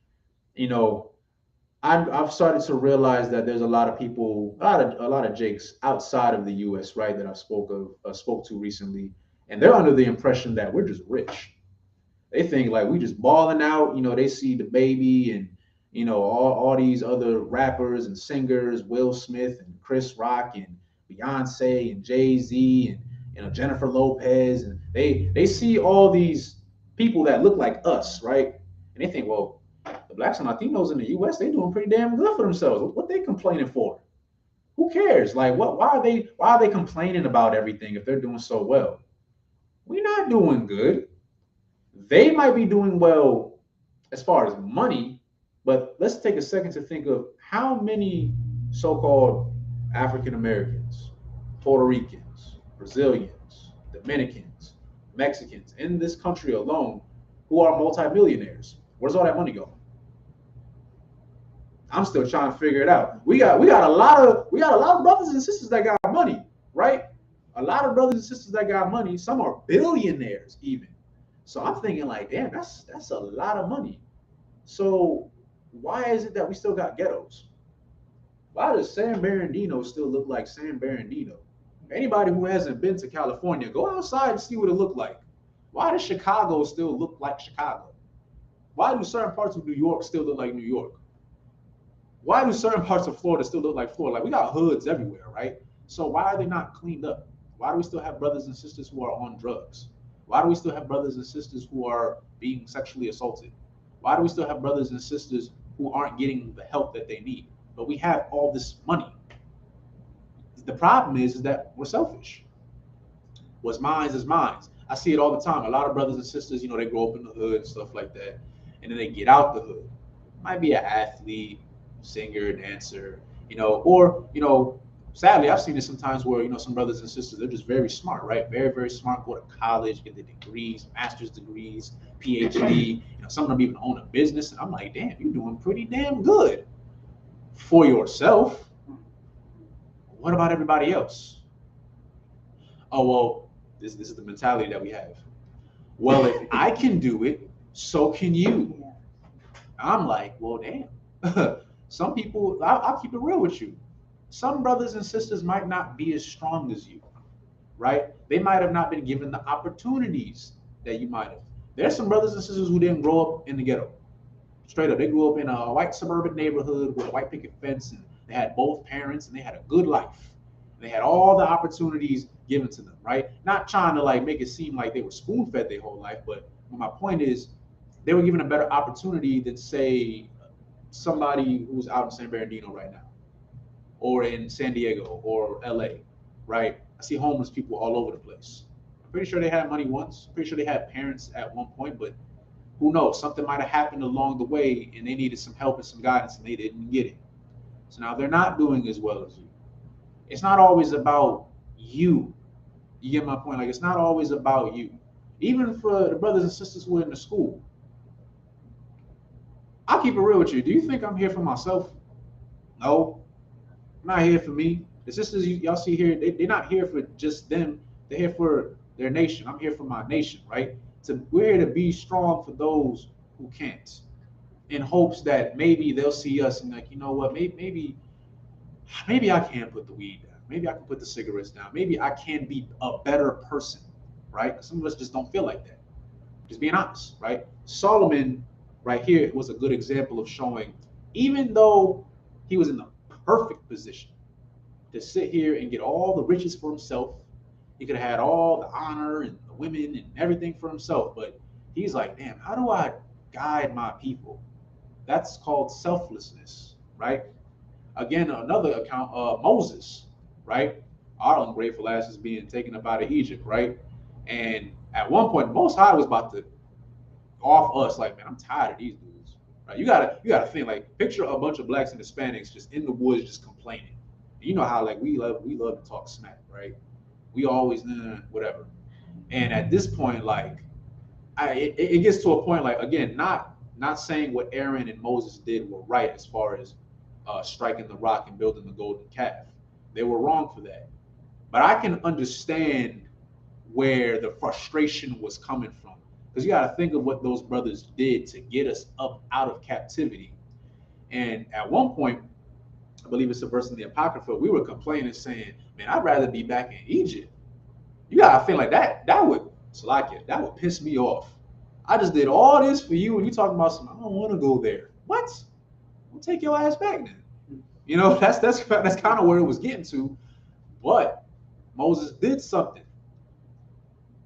I've started to realize that there's a lot of people, a lot of Jakes outside of the U.S., right, that I spoke to recently, and they're under the impression that we're just rich. They think like we just balling out. They see the baby and all these other rappers and singers, Will Smith and Chris Rock and Beyonce and Jay-Z and Jennifer Lopez, and they see all these people that look like us, right? And they think, well, the Blacks and Latinos in the U.S., they doing pretty damn good for themselves. What they complaining for? Who cares? Like, why are they complaining about everything if they're doing so well? We're not doing good. They might be doing well as far as money, but let's take a second to think of how many so-called African Americans, Puerto Ricans, Brazilians, Dominicans, Mexicans in this country alone who are multimillionaires. Where's all that money going? I'm still trying to figure it out. We got a lot of brothers and sisters that got money, right? A lot of brothers and sisters that got money. Some are billionaires even. So I'm thinking like, damn, that's a lot of money. So why is it that we still got ghettos? Why does San Bernardino still look like San Bernardino? Anybody who hasn't been to California, go outside and see what it looked like. Why does Chicago still look like Chicago? Why do certain parts of New York still look like New York? Why do certain parts of Florida still look like Florida? Like, we got hoods everywhere, right? So why are they not cleaned up? Why do we still have brothers and sisters who are on drugs? Why do we still have brothers and sisters who are being sexually assaulted? Why do we still have brothers and sisters who aren't getting the help that they need? But we have all this money. The problem is that we're selfish. What's mine is mine. I see it all the time. A lot of brothers and sisters, they grow up in the hood and stuff like that, and then they get out the hood. Might be an athlete, singer, dancer, or sadly, I've seen it sometimes where some brothers and sisters, they're just very smart, right? Very, very smart. Go to college, get the degrees, master's degrees, PhD. Some of them even own a business, and I'm like, damn, you're doing pretty damn good for yourself. What about everybody else? Oh well, this is the mentality that we have. Well, if I can do it, so can you. I'm like, well, damn. Some people, I'll keep it real with you. Some brothers and sisters might not be as strong as you, right? They might have not been given the opportunities that you might have. There's some brothers and sisters who didn't grow up in the ghetto. Straight up, they grew up in a white suburban neighborhood with a white picket fence, and they had both parents, and they had a good life. They had all the opportunities given to them, right? Not trying to like make it seem like they were spoon-fed their whole life, but my point is they were given a better opportunity than, say, somebody who's out in San Bernardino right now, or in San Diego or LA, right? I see homeless people all over the place. I'm pretty sure they had money once. Pretty sure they had parents at one point, but who knows? Something might have happened along the way and they needed some help and some guidance and they didn't get it. So now they're not doing as well as you. It's not always about you. You get my point? Like, it's not always about you. Even for the brothers and sisters who are in the school, I'll keep it real with you. Do you think I'm here for myself? No, I'm not here for me. The sisters y'all see here, they're not here for just them. They're here for their nation. I'm here for my nation, right? We're here to be strong for those who can't, in hopes that maybe they'll see us and like, you know what, maybe I can put the weed down. Maybe I can put the cigarettes down. Maybe I can be a better person, right? Some of us just don't feel like that. Just being honest, right? Solomon, right here, was a good example of showing, even though he was in the perfect position to sit here and get all the riches for himself, he could have had all the honor and the women and everything for himself, but he's like, damn, how do I guide my people? That's called selflessness, right? Again, another account, Moses, right? Our ungrateful ass is being taken up out of Egypt, right? And at one point, Most High was about to off us, like, man, I'm tired of these dudes, right? You gotta think, like, picture a bunch of blacks and Hispanics just in the woods, just complaining. You know how, like, we love to talk smack, right? We always whatever. And at this point, like, it gets to a point, like, again, not saying what Aaron and Moses did were right as far as striking the rock and building the golden calf. They were wrong for that. But I can understand where the frustration was coming from, because you got to think of what those brothers did to get us up out of captivity. And at one point, I believe it's a verse in the Apocrypha, we were complaining, saying, man, I'd rather be back in Egypt. You got to think like that. That would piss me off. I just did all this for you, and you talking about something. I don't want to go there. What? We'll take your ass back then. You know, that's kind of where it was getting to. But Moses did something.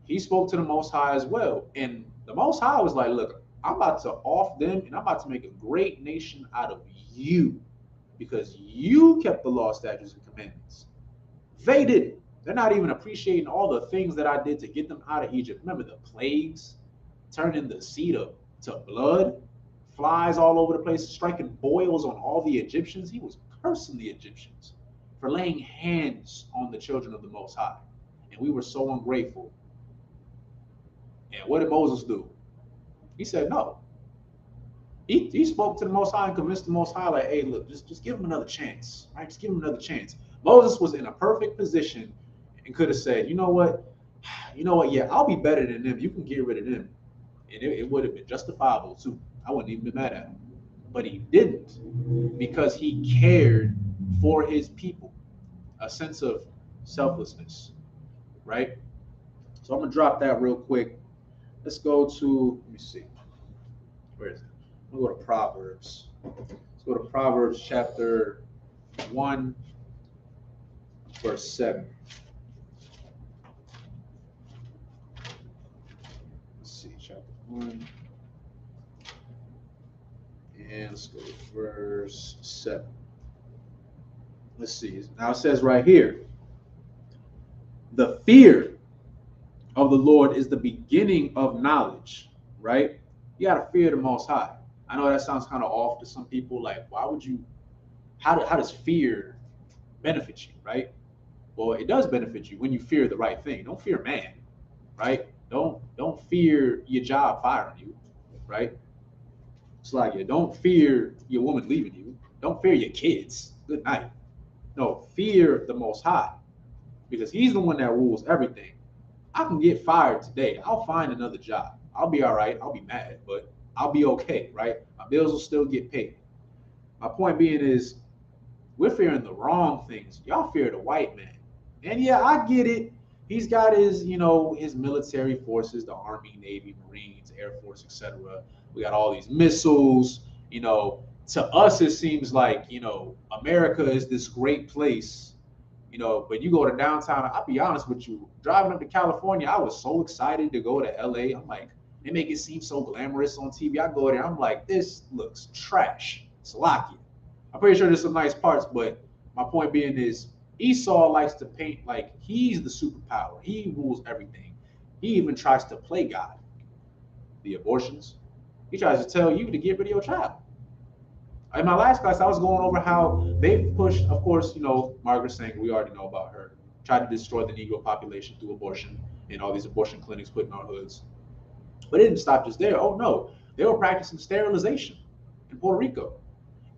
He spoke to the Most High as well. And the Most High was like, look, I'm about to off them, and I'm about to make a great nation out of you, because you kept the law, statutes, and commandments. They didn't. They're not even appreciating all the things that I did to get them out of Egypt. Remember the plagues, turning the sea to blood, flies all over the place, striking boils on all the Egyptians. He was cursing the Egyptians for laying hands on the children of the Most High. And we were so ungrateful. And what did Moses do? He said no. He spoke to the Most High and convinced the Most High, like, hey, look, just give him another chance. Right? Just give him another chance. Moses was in a perfect position and could have said, you know what, yeah, I'll be better than them. You can get rid of them. And it would have been justifiable too. I wouldn't even be mad at him. But he didn't, because he cared for his people. A sense of selflessness, right? So I'm going to drop that real quick. Let's go to, let me see. Where is it? I'm going to go to Proverbs. Let's go to Proverbs chapter 1, verse 7. Let's see, chapter 1. And let's go to verse 7. Let's see. Now it says right here, the fear of the Lord is the beginning of knowledge, right? You got to fear the Most High. I know that sounds kind of off to some people. Like, why would you, how does fear benefit you, right? Well, it does benefit you when you fear the right thing. Don't fear man, right? Don't fear your job firing you, right? It's like, you don't fear your woman leaving you. Don't fear your kids. Good night. No, fear the Most High, because he's the one that rules everything. I can get fired today. I'll find another job. I'll be all right. I'll be mad, but I'll be okay, right? My bills will still get paid. My point being is, we're fearing the wrong things. Y'all fear the white man. And yeah, I get it. He's got his, his military forces, the Army, Navy, Marines, Air Force, etc. We got all these missiles. To us, it seems like, America is this great place, but you go to downtown, I'll be honest with you, driving up to California, I was so excited to go to LA. I'm like, they make it seem so glamorous on TV. I go there, I'm like, this looks trash. Salakia. I'm pretty sure there's some nice parts, but my point being is, Esau likes to paint like he's the superpower. He rules everything. He even tries to play God. The abortions. He tries to tell you to get rid of your child. In my last class, I was going over how they've pushed, of course, Margaret Sanger, we already know about her, tried to destroy the Negro population through abortion and all these abortion clinics put in our hoods. But it didn't stop just there. Oh, no. They were practicing sterilization. in Puerto Rico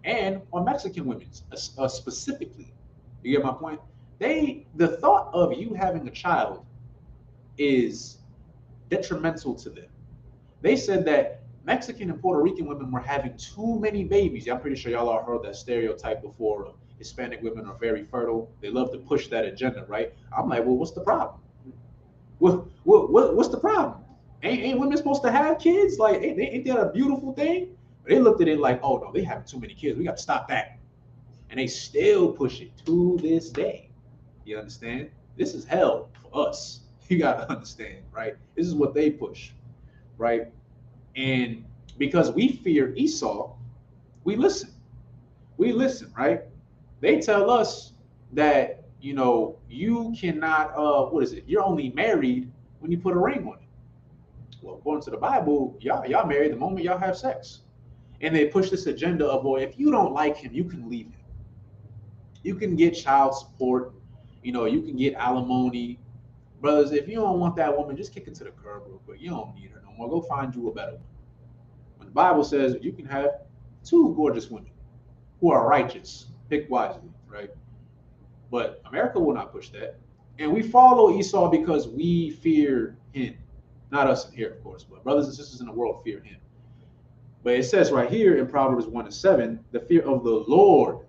and on Mexican women specifically. You get my point? The thought of you having a child is detrimental to them. They said that Mexican and Puerto Rican women were having too many babies. I'm pretty sure y'all all heard that stereotype before of Hispanic women are very fertile. They love to push that agenda, right? I'm like, well, what's the problem? What's the problem? Ain't women supposed to have kids? Like, ain't that a beautiful thing? But they looked at it like, oh no, they having too many kids. We got to stop that. And they still push it to this day. You understand? This is hell for us. You got to understand, right? This is what they push, right? And because we fear Esau, we listen. We listen, right? They tell us that, you cannot, what is it? You're only married when you put a ring on it. Well, according to the Bible, y'all married the moment y'all have sex. And they push this agenda of, well, if you don't like him, you can leave him. You can get child support. You can get alimony. Brothers, if you don't want that woman, just kick it to the curb real quick. You don't need her no more. Go find you a better one. When the Bible says you can have two gorgeous women who are righteous, pick wisely, right? But America will not push that. And we follow Esau because we fear him. Not us in here, of course, but brothers and sisters in the world fear him. But it says right here in Proverbs 1:7, the fear of the Lord,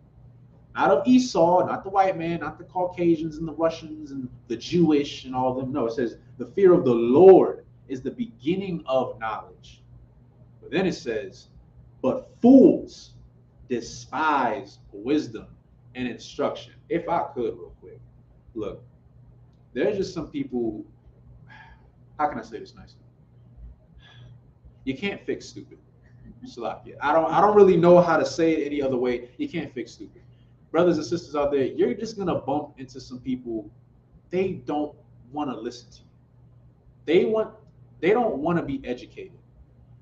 not of Esau, not the white man, not the Caucasians and the Russians and the Jewish and all of them. No, it says the fear of the Lord is the beginning of knowledge. But then it says, but fools despise wisdom and instruction. If I could real quick, look, there's just some people, how can I say this nicely? You can't fix stupid. Salakia. I don't really know how to say it any other way. You can't fix stupid. Brothers and sisters out there, you're just gonna bump into some people. They don't want to listen to you. They don't want to be educated.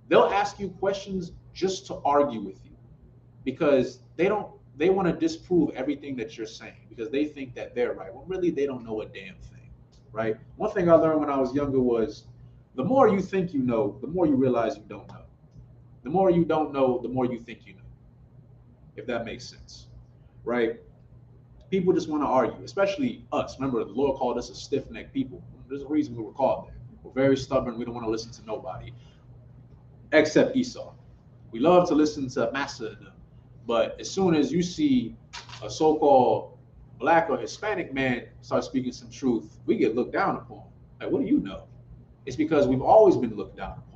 They'll ask you questions just to argue with you because they want to disprove everything that you're saying because they think that they're right. Well, really, they don't know a damn thing, right? One thing I learned when I was younger was the more you think you know, the more you realize you don't know. The more you don't know, the more you think you know, if that makes sense, right? People just want to argue, especially us. Remember, the Lord called us a stiff-necked people. There's a reason we were called that. We're very stubborn. We don't want to listen to nobody, except Esau. We love to listen to Massa and them. But as soon as you see a so-called black or Hispanic man start speaking some truth, we get looked down upon. Like, what do you know? It's because we've always been looked down upon.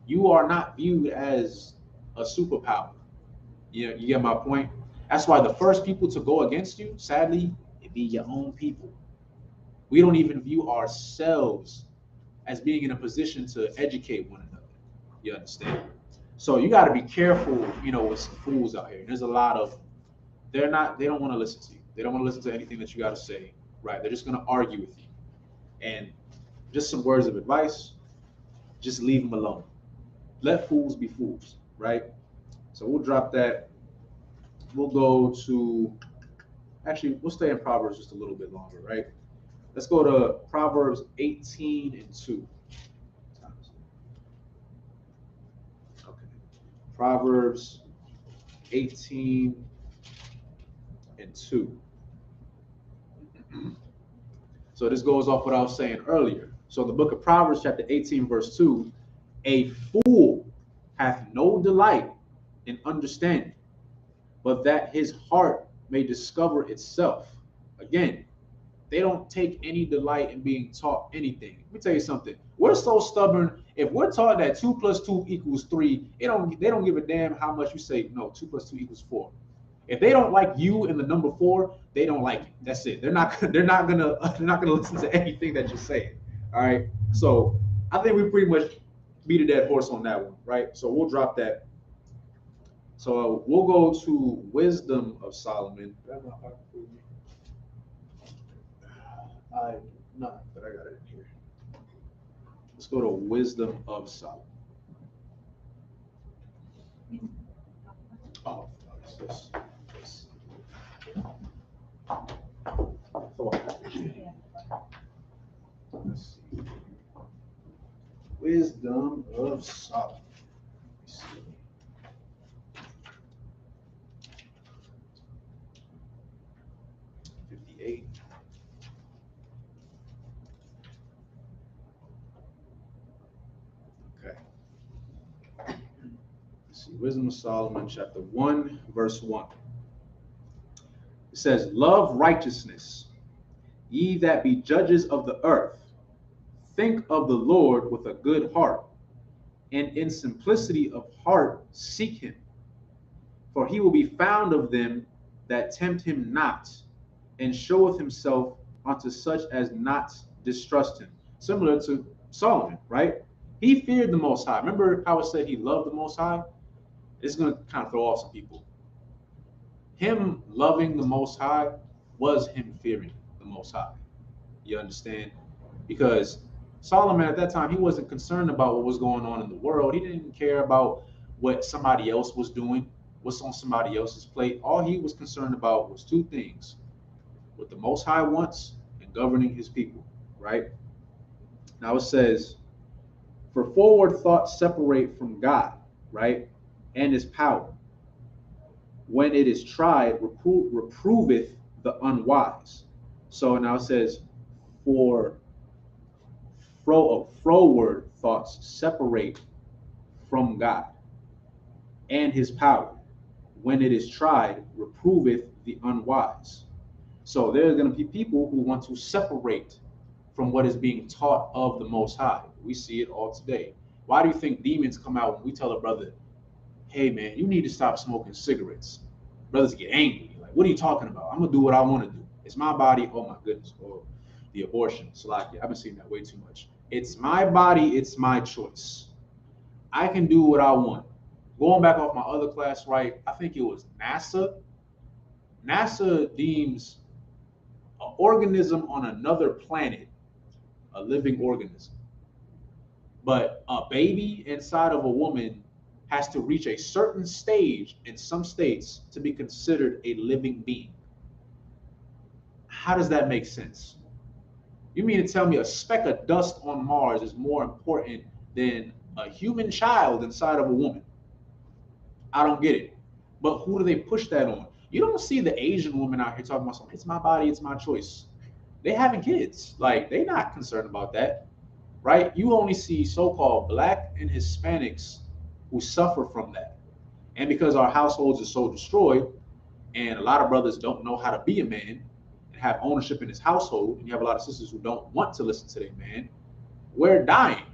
You are not viewed as a superpower. You get my point? That's why the first people to go against you, sadly, it be your own people. We don't even view ourselves as being in a position to educate one another. You understand? So you got to be careful, with some fools out here. There's a lot of they don't want to listen to you. They don't want to listen to anything that you got to say, right? They're just going to argue with you. And just some words of advice, just leave them alone. Let fools be fools, right? So we'll drop that. We'll go to, actually, we'll stay in Proverbs just a little bit longer, right? Let's go to Proverbs 18:2. Okay. Proverbs 18:2. So this goes off what I was saying earlier. So the book of Proverbs, chapter 18, verse 2, a fool hath no delight in understanding, but that his heart may discover itself. Again, they don't take any delight in being taught anything. Let me tell you something. We're so stubborn. If we're taught that 2 + 2 = 3, they don't give a damn how much you say, no, 2 + 2 = 4. If they don't like you in the number 4, they don't like it. That's it. They're not gonna listen to anything that you're saying. All right. So I think we pretty much beat a dead horse on that one, right? So we'll drop that. So we'll go to Wisdom of Solomon. Not, but I got it in here. Let's go to Wisdom of Solomon. Oh, what's this? Let's see. Wisdom of Solomon. see, Wisdom of Solomon, chapter 1, verse 1. It says, love righteousness, ye that be judges of the earth. Think of the Lord with a good heart, and in simplicity of heart seek him. For he will be found of them that tempt him not, and showeth himself unto such as not distrust him. Similar to Solomon, right? He feared the Most High. Remember how it said he loved the Most High? It's going to kind of throw off some people. Him loving the Most High was him fearing the Most High. You understand? Because Solomon at that time, he wasn't concerned about what was going on in the world. He didn't care about what somebody else was doing, what's on somebody else's plate. All he was concerned about was two things: what the Most High wants and governing his people, right? Now it says, for forward thoughts separate from God, right, and his power. When it is tried, reproveth the unwise. So now it says, for froward thoughts separate from God and his power. When it is tried, reproveth the unwise. So there's going to be people who want to separate from what is being taught of the Most High. We see it all today. Why do you think demons come out when we tell a brother, hey man, you need to stop smoking cigarettes? Brothers get angry. Like, what are you talking about? I'm going to do what I want to do. It's my body. Oh my goodness. Or the abortion. Salakia. I've been seeing that way too much. It's my body. It's my choice. I can do what I want. Going back off my other class, right? I think it was NASA. NASA deems an organism on another planet a living organism. But a baby inside of a woman has to reach a certain stage in some states to be considered a living being. How does that make sense? You mean to tell me a speck of dust on Mars is more important than a human child inside of a woman? I don't get it. But who do they push that on? You don't see the Asian woman out here talking about something. It's my body, it's my choice. They having kids. Like, they're not concerned about that, right? You only see so-called Black and Hispanics who suffer from that. And because our households are so destroyed, and a lot of brothers don't know how to be a man and have ownership in his household, and you have a lot of sisters who don't want to listen to their man, we're dying.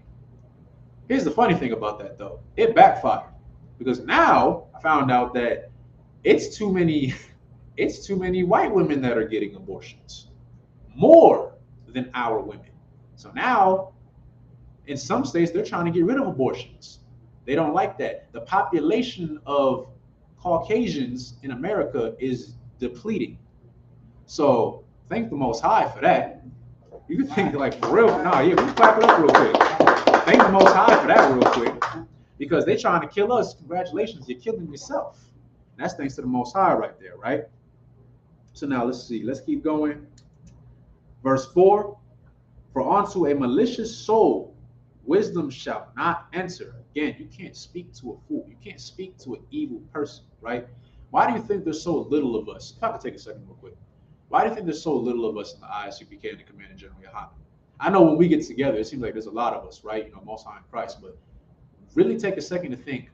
Here's the funny thing about that, though. It backfired. Because now I found out that it's too many white women that are getting abortions, more than our women. So now in some states they're trying to get rid of abortions. They don't like that. The population of Caucasians in America is depleting. So thank the Most High for that. You can think like for real. No, yeah, we can clap it up real quick. Thank the Most High for that real quick. Because they're trying to kill us. Congratulations, you're killing yourself. And that's thanks to the Most High right there, right? So now let's see. Let's keep going. Verse 4. For unto a malicious soul wisdom shall not enter. Again, you can't speak to a fool. You can't speak to an evil person, right? Why do you think there's so little of us? If I could take a second real quick. Why do you think there's so little of us in the Isupk and the Commander General Yahanan? I know when we get together, it seems like there's a lot of us, right? You know, Most High in Christ, but really take a second to think,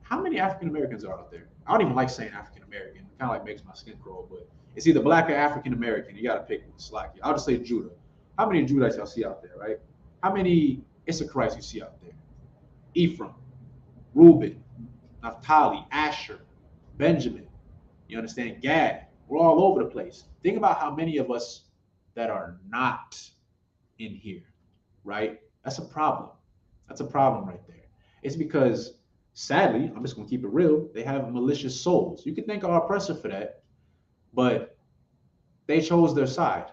how many African Americans are out there? I don't even like saying African American. It kind of like makes my skin crawl, but it's either Black or African American. You got to pick one. It's like, I'll just say Judah. How many Judites y'all see out there, right? How many Issacharites you see out there? Ephraim, Reuben, Naphtali, Asher, Benjamin. You understand? Gad. We're all over the place. Think about how many of us that are not in here, right? That's a problem. That's a problem right there. It's because, sadly, I'm just going to keep it real, they have malicious souls. You can thank our oppressor for that, but they chose their side,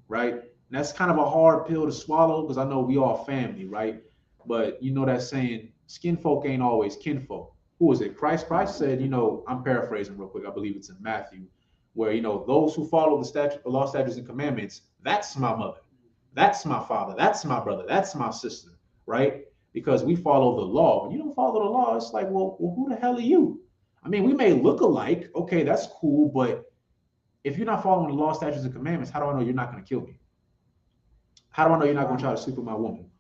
right? And that's kind of a hard pill to swallow because I know we all family, right? But you know that saying, skin folk ain't always kinfolk. Who was it? Christ said, you know, I'm paraphrasing real quick. I believe it's in Matthew, where, you know, those who follow the law, statutes, and commandments, that's my mother. That's my father. That's my brother. That's my sister, right? Because we follow the law. When you don't follow the law, it's like, well, who the hell are you? I mean, we may look alike. Okay, that's cool. But if you're not following the law, statutes, and commandments, how do I know you're not going to kill me? How do I know you're not going to try to sleep with my woman?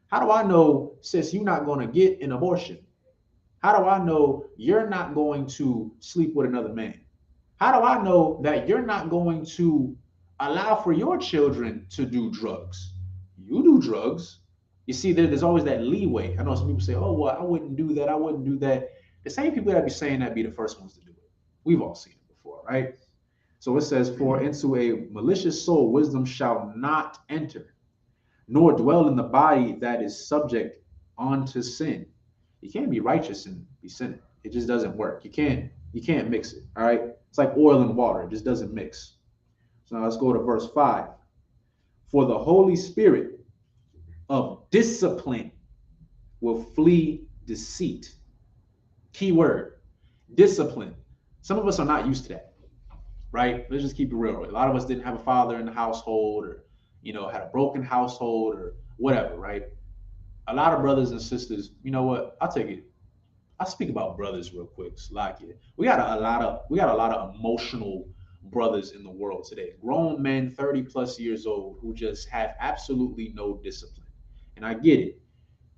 How do I know, sis, you're not going to get an abortion? How do I know you're not going to sleep with another man? How do I know that you're not going to allow for your children to do drugs? You do drugs. You see, there's always that leeway. I know some people say, oh, well, I wouldn't do that. I wouldn't do that. The same people that be saying that be the first ones to do it. We've all seen it before, right? So it says, for into a malicious soul, wisdom shall not enter, nor dwell in the body that is subject unto sin. You can't be righteous and be sinning. It just doesn't work. You can't mix it. All right. It's like oil and water. It just doesn't mix. So now let's go to verse 5. For the Holy Spirit of discipline will flee deceit. Key word, discipline. Some of us are not used to that, right? Let's just keep it real. A lot of us didn't have a father in the household, or, had a broken household or whatever, right? A lot of brothers and sisters, you know what? I'll speak about brothers real quick. Slakia. We got a lot of emotional brothers in the world today. Grown men, 30 plus years old, who just have absolutely no discipline. And I get it.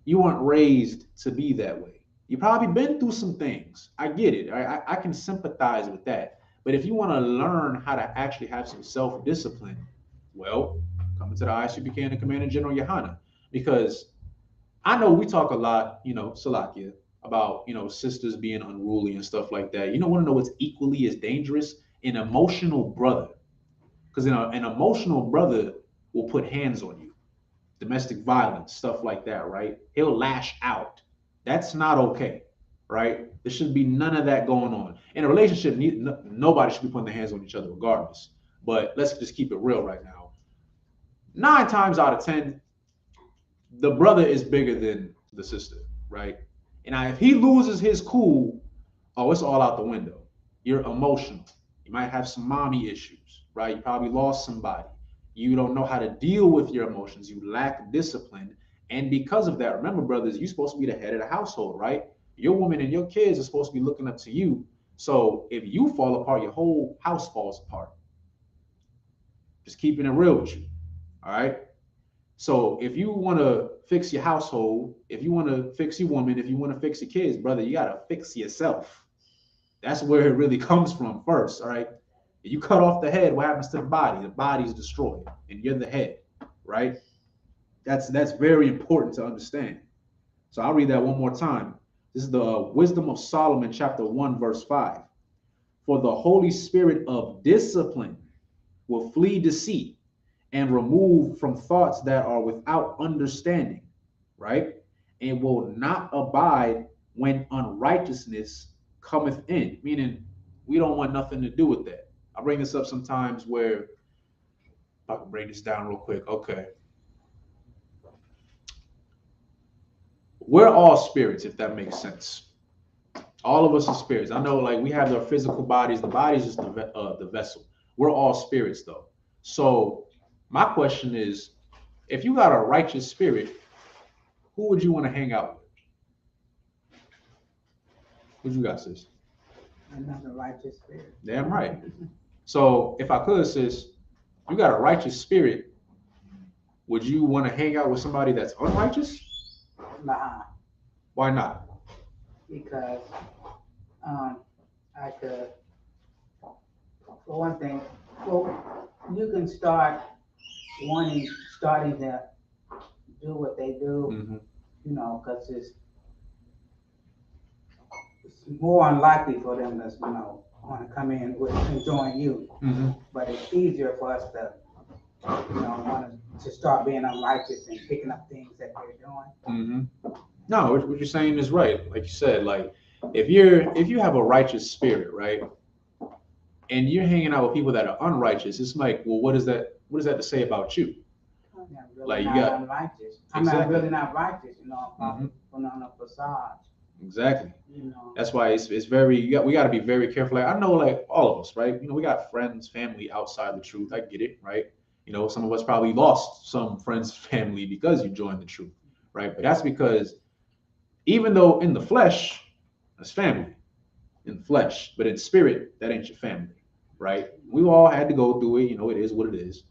You weren't raised to be that way. You probably been through some things. I get it. I can sympathize with that. But if you want to learn how to actually have some self-discipline, well, come into the Isupk and Commander General Yohana. Because I know we talk a lot, Salakia, about, sisters being unruly and stuff like that. You don't want to know what's equally as dangerous? An emotional brother. Because an emotional brother will put hands on you. Domestic violence, stuff like that, right? He'll lash out. That's not okay, right? There should be none of that going on. In a relationship, nobody should be putting their hands on each other regardless. But let's just keep it real right now. 9 times out of 10, the brother is bigger than the sister, right? And if he loses his cool, oh, it's all out the window. You're emotional. You might have some mommy issues, right? You probably lost somebody. You don't know how to deal with your emotions. You lack discipline. And because of that, remember, brothers, you're supposed to be the head of the household, right? Your woman and your kids are supposed to be looking up to you. So if you fall apart, your whole house falls apart. Just keeping it real with you, all right? So if you want to fix your household, if you want to fix your woman, if you want to fix your kids, brother, you got to fix yourself. That's where it really comes from first, all right? If you cut off the head, what happens to the body? The body's destroyed, and you're the head, right? That's very important to understand. So I'll read that one more time. This is the Wisdom of Solomon, chapter 1, verse 5. For the Holy Spirit of discipline will flee deceit and remove from thoughts that are without understanding, right? And will not abide when unrighteousness cometh in, meaning we don't want nothing to do with that. I bring this up sometimes where, if I can break this down real quick. Okay. We're all spirits, if that makes sense. All of us are spirits. I know, like, we have our physical bodies. The body's just the vessel. We're all spirits, though. So my question is, if you got a righteous spirit, who would you want to hang out with? What you got, sis? Another righteous spirit. Damn right. So if I could, sis, you got a righteous spirit, would you want to hang out with somebody that's unrighteous? Nah. Why not? Because I could, for one thing, well, you can starting to do what they do, because it's more unlikely for them to, want to come in with enjoying you. But it's easier for us to, want to start being unrighteous and picking up things that they're doing. No, what you're saying is right. Like you said, like if you have a righteous spirit, right, and you're hanging out with people that are unrighteous, it's like, well, what is that to say about you? I'm not really Like, you not got unrighteous. I'm exactly. not really not righteous, I'm putting on a facade. Exactly. That's why it's very, we got to be very careful. Like, I know, like, all of us, right? We got friends, family outside the truth. I get it, right? Some of us probably lost some friends, family because you joined the truth, right? But that's because even though in the flesh, that's family, in flesh, but in spirit, that ain't your family, right? We all had to go through it. It is what it is.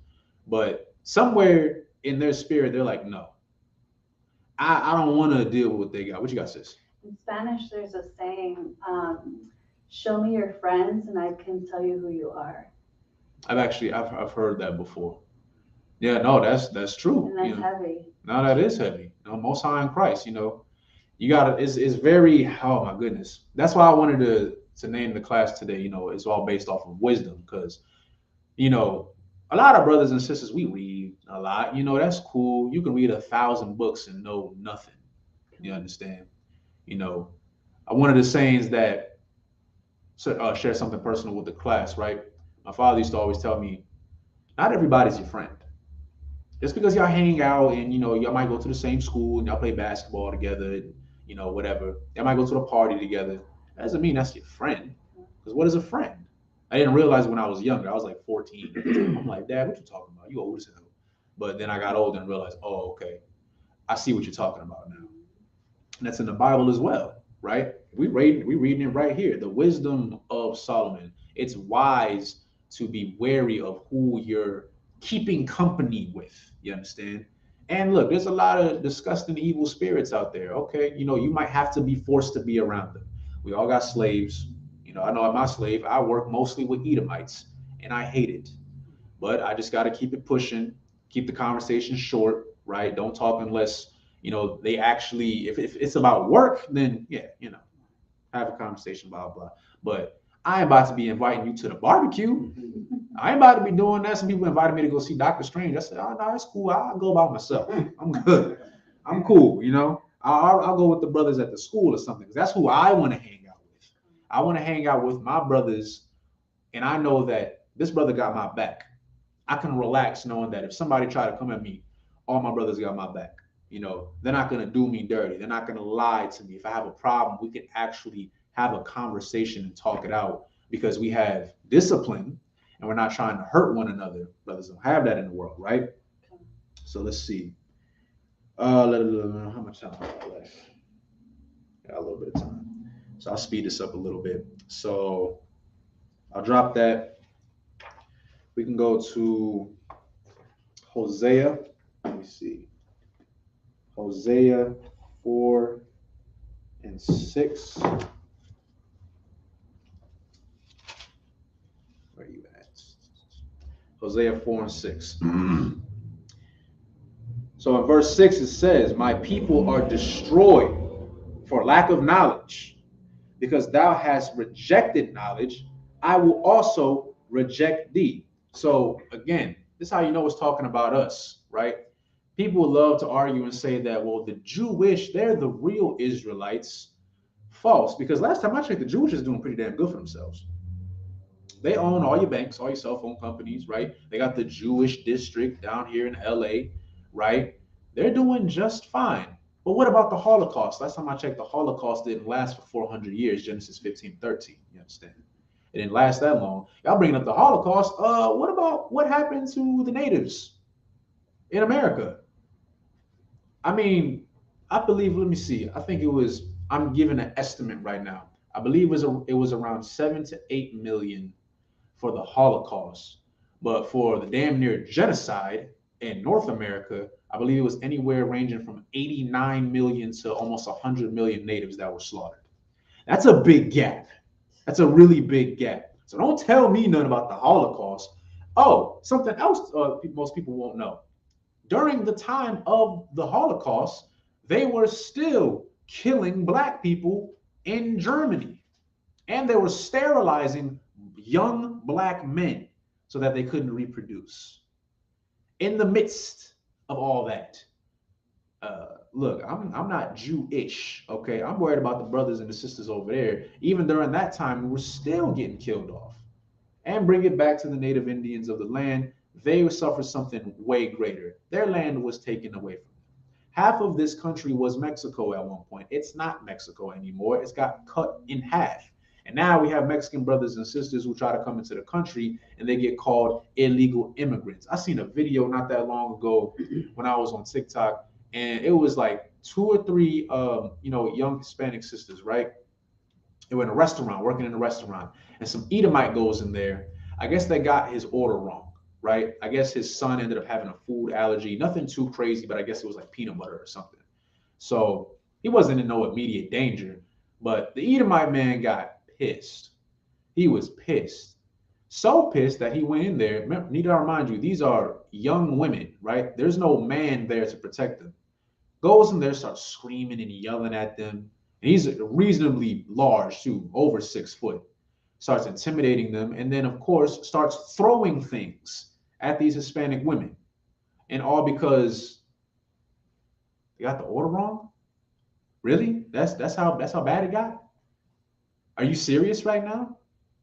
But somewhere in their spirit, they're like, no, I don't want to deal with what they got. What you got, sis? In Spanish, there's a saying, show me your friends and I can tell you who you are. I've heard that before. Yeah, no, that's true. And that's You know, heavy. no, that is heavy. You know, Most High in Christ. You know, you gotta. It's very. Oh my goodness. That's why I wanted to name the class today. You know, it's all based off of wisdom because you know a lot of brothers and sisters we read a lot. You know, that's cool. You can read 1,000 books and know nothing. You understand? You know, one of the sayings that share something personal with the class, right? My father used to always tell me, not everybody's your friend. Just because y'all hang out and y'all might go to the same school and y'all play basketball together, and, whatever. Y'all might go to the party together. That doesn't mean that's your friend. Because what is a friend? I didn't realize when I was younger. I was like 14. I'm like, Dad, what you talking about? You old as hell. But then I got older and realized, oh, okay, I see what you're talking about now. And that's in the Bible as well, right? We reading it right here. The wisdom of Solomon. It's wise to be wary of who you're keeping company with. You understand? And look, there's a lot of disgusting evil spirits out there. Okay, you might have to be forced to be around them. We all got slaves. I know I'm my slave. I work mostly with Edomites, and I hate it. But I just got to keep it pushing, keep the conversation short, right? Don't talk unless they actually. If it's about work, then yeah, have a conversation, blah blah. But I ain't about to be inviting you to the barbecue. I ain't about to be doing that. Some people invited me to go see Doctor Strange. I said, oh no, it's cool. I'll go by myself. I'm good. I'm cool. I'll go with the brothers at the school or something. 'Cause that's who I want to hang out with. I want to hang out with my brothers, and I know that this brother got my back. I can relax knowing that if somebody try to come at me, all my brothers got my back. They're not gonna do me dirty. They're not gonna lie to me. If I have a problem, we can actually have a conversation and talk it out because we have discipline and we're not trying to hurt one another. Brothers don't have that in the world, right? So let's see. How much time I got left? Got a little bit of time. So I'll speed this up a little bit. So I'll drop that. We can go to Hosea. Let me see. Hosea 4 and 6. Where are you at? Hosea 4 and 6. So in verse 6 it says, my people are destroyed for lack of knowledge. Because thou hast rejected knowledge, I will also reject thee. So again, this is how you know it's talking about us, right? People love to argue and say that, well, the Jewish, they're the real Israelites. False, because last time I checked, the Jewish is doing pretty damn good for themselves. They own all your banks, all your cell phone companies, right? They got the Jewish district down here in LA, right? They're doing just fine. But what about the Holocaust? Last time I checked, the Holocaust didn't last for 400 years, Genesis 15:13. You understand? It didn't last that long. Y'all bringing up the Holocaust. What about what happened to the natives in America? I mean, I believe, let me see. I think it was, I'm giving an estimate right now. I believe it was around 7 to 8 million for the Holocaust. But for the damn near genocide in North America, I believe it was anywhere ranging from 89 million to almost 100 million natives that were slaughtered. That's a big gap. That's a really big gap. So don't tell me nothing about the Holocaust. Oh, something else most people won't know. During the time of the Holocaust, they were still killing black people in Germany. And they were sterilizing young black men so that they couldn't reproduce. In the midst of all that, look, I'm not Jewish, okay? I'm worried about the brothers and the sisters over there. Even during that time, we were still getting killed off. And bring it back to the native Indians of the land. They suffered something way greater. Their land was taken away from them. Half of this country was Mexico at one point. It's not Mexico anymore. It's got cut in half. And now we have Mexican brothers and sisters who try to come into the country and they get called illegal immigrants. I seen a video not that long ago when I was on TikTok, and it was like 2 or 3 young Hispanic sisters, right? They were in a restaurant, working in a restaurant, and some Edomite goes in there. I guess they got his order wrong, right? I guess his son ended up having a food allergy, nothing too crazy, but I guess it was like peanut butter or something. So He wasn't in no immediate danger, but the Edomite man got pissed. He was pissed. So pissed that he went in there. Remember, need to remind you, these are young women, right? There's no man there to protect them. Goes in there, starts screaming and yelling at them. And he's reasonably large too, over 6 foot. Starts intimidating them, and then of course starts throwing things at these Hispanic women. And all because they got the order wrong? Really? That's how bad it got? Are you serious right now?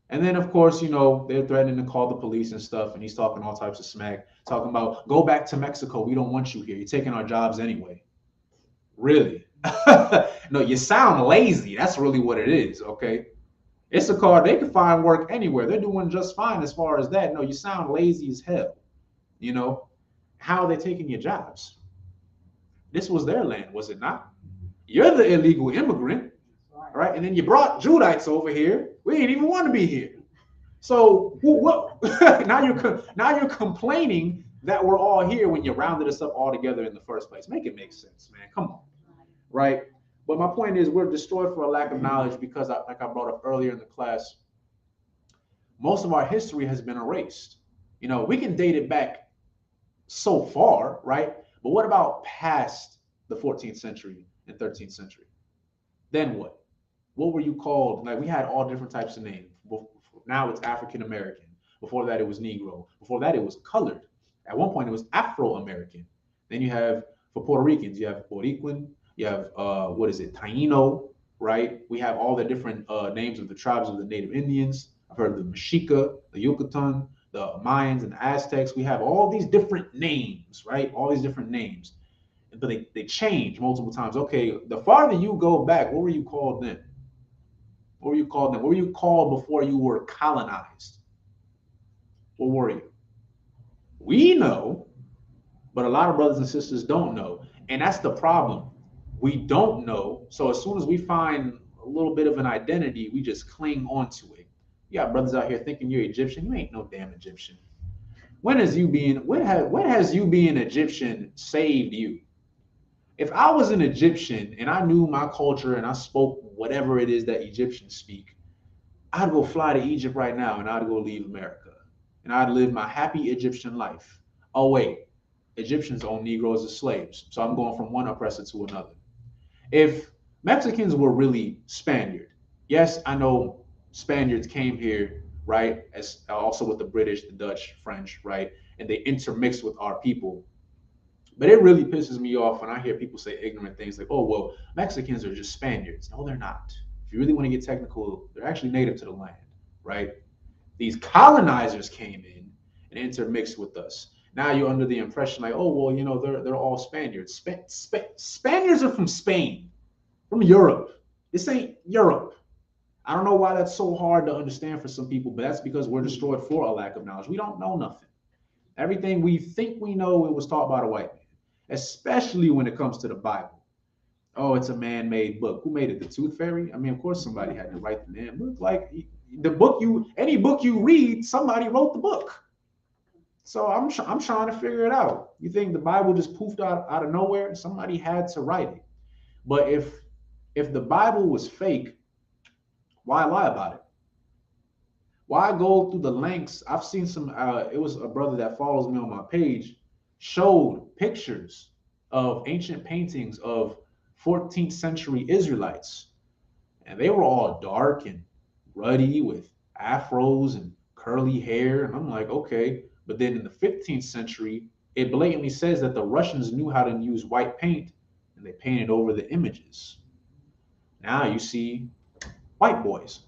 And then of course, they're threatening to call the police and stuff, and he's talking all types of smack, talking about go back to Mexico. We don't want you here. You're taking our jobs anyway. Really? No, you sound lazy. That's really what it is, okay? Isupk, they can find work anywhere. They're doing just fine as far as that. No, you sound lazy as hell. How are they taking your jobs? This was their land, was it not? You're the illegal immigrant, right? And then you brought Judites over here. We didn't even want to be here. So what? now you're complaining that we're all here when you rounded us up all together in the first place. Make it make sense, man. Come on, right? But my point is, we're destroyed for a lack of knowledge because, like I brought up earlier in the class, most of our history has been erased. We can date it back so far, right? But what about past the 14th century and 13th century? Then what? What were you called? Like, we had all different types of names. Now it's African American. Before that, it was Negro. Before that, it was colored. At one point, it was Afro-American. Then you have, for Puerto Ricans, you have Boricuan. You have, Taino, right? We have all the different names of the tribes of the Native Indians. I've heard of the Mexica, the Yucatan, the Mayans, and the Aztecs. We have all these different names, right? All these different names. But they change multiple times. Okay, the farther you go back, what were you called then? What were you called then? What were you called before you were colonized? What were you? We know, but a lot of brothers and sisters don't know. And that's the problem. We don't know. So as soon as we find a little bit of an identity, we just cling onto it. You got brothers out here thinking you're Egyptian. You ain't no damn Egyptian. When has you being Egyptian saved you? If I was an Egyptian and I knew my culture and I spoke whatever it is that Egyptians speak, I'd go fly to Egypt right now and I'd go leave America. And I'd live my happy Egyptian life. Oh wait, Egyptians own Negroes as slaves. So I'm going from one oppressor to another. If Mexicans were really Spaniard, yes, I know Spaniards came here, right, as also with the British, the Dutch, French, right, and they intermixed with our people. But it really pisses me off when I hear people say ignorant things like, oh, well, Mexicans are just Spaniards. No, they're not. If you really want to get technical, they're actually native to the land, right? These colonizers came in and intermixed with us. Now you're under the impression like, oh, well, they're all Spaniards. Spaniards are from Spain, from Europe. This ain't Europe. I don't know why that's so hard to understand for some people, but that's because we're destroyed for a lack of knowledge. We don't know nothing. Everything we think we know, it was taught by the white man, especially when it comes to the Bible. Oh, it's a man-made book. Who made it? The Tooth Fairy? I mean, of course somebody had to write the damn book. Like any book you read, somebody wrote the book. So I'm trying to figure it out. You think the Bible just poofed out of nowhere? Somebody had to write it. But if the Bible was fake, why lie about it? Why go through the lengths? I've seen some, it was a brother that follows me on my page, showed pictures of ancient paintings of 14th century Israelites. And they were all dark and ruddy with afros and curly hair. And I'm like, okay. But then in the 15th century, it blatantly says that the Russians knew how to use white paint and they painted over the images. Now you see white boys.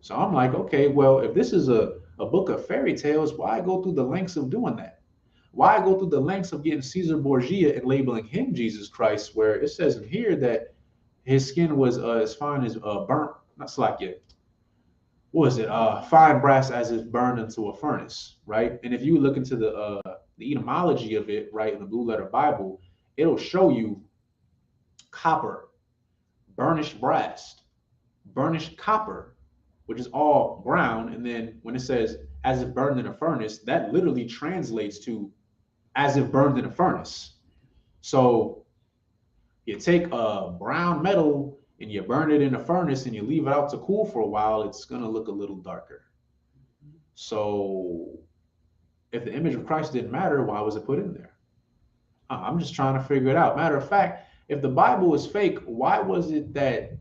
So I'm like, okay, well, if this is a book of fairy tales, why go through the lengths of doing that? Why go through the lengths of getting Caesar Borgia and labeling him Jesus Christ, where it says in here that his skin was as fine as burnt, not slack yet. What was it? Fine brass as if burned into a furnace, right? And if you look into the etymology of it, right, in the Blue Letter Bible, it'll show you copper, burnished brass, burnished copper, which is all brown. And then when it says as if burned in a furnace, that literally translates to as if burned in a furnace. So You take a brown metal and you burn it in a furnace and you leave it out to cool for a while, it's going to look a little darker. So if the image of Christ didn't matter, why was it put in there? I'm just trying to figure it out. Matter of fact, if the Bible is fake, why was it that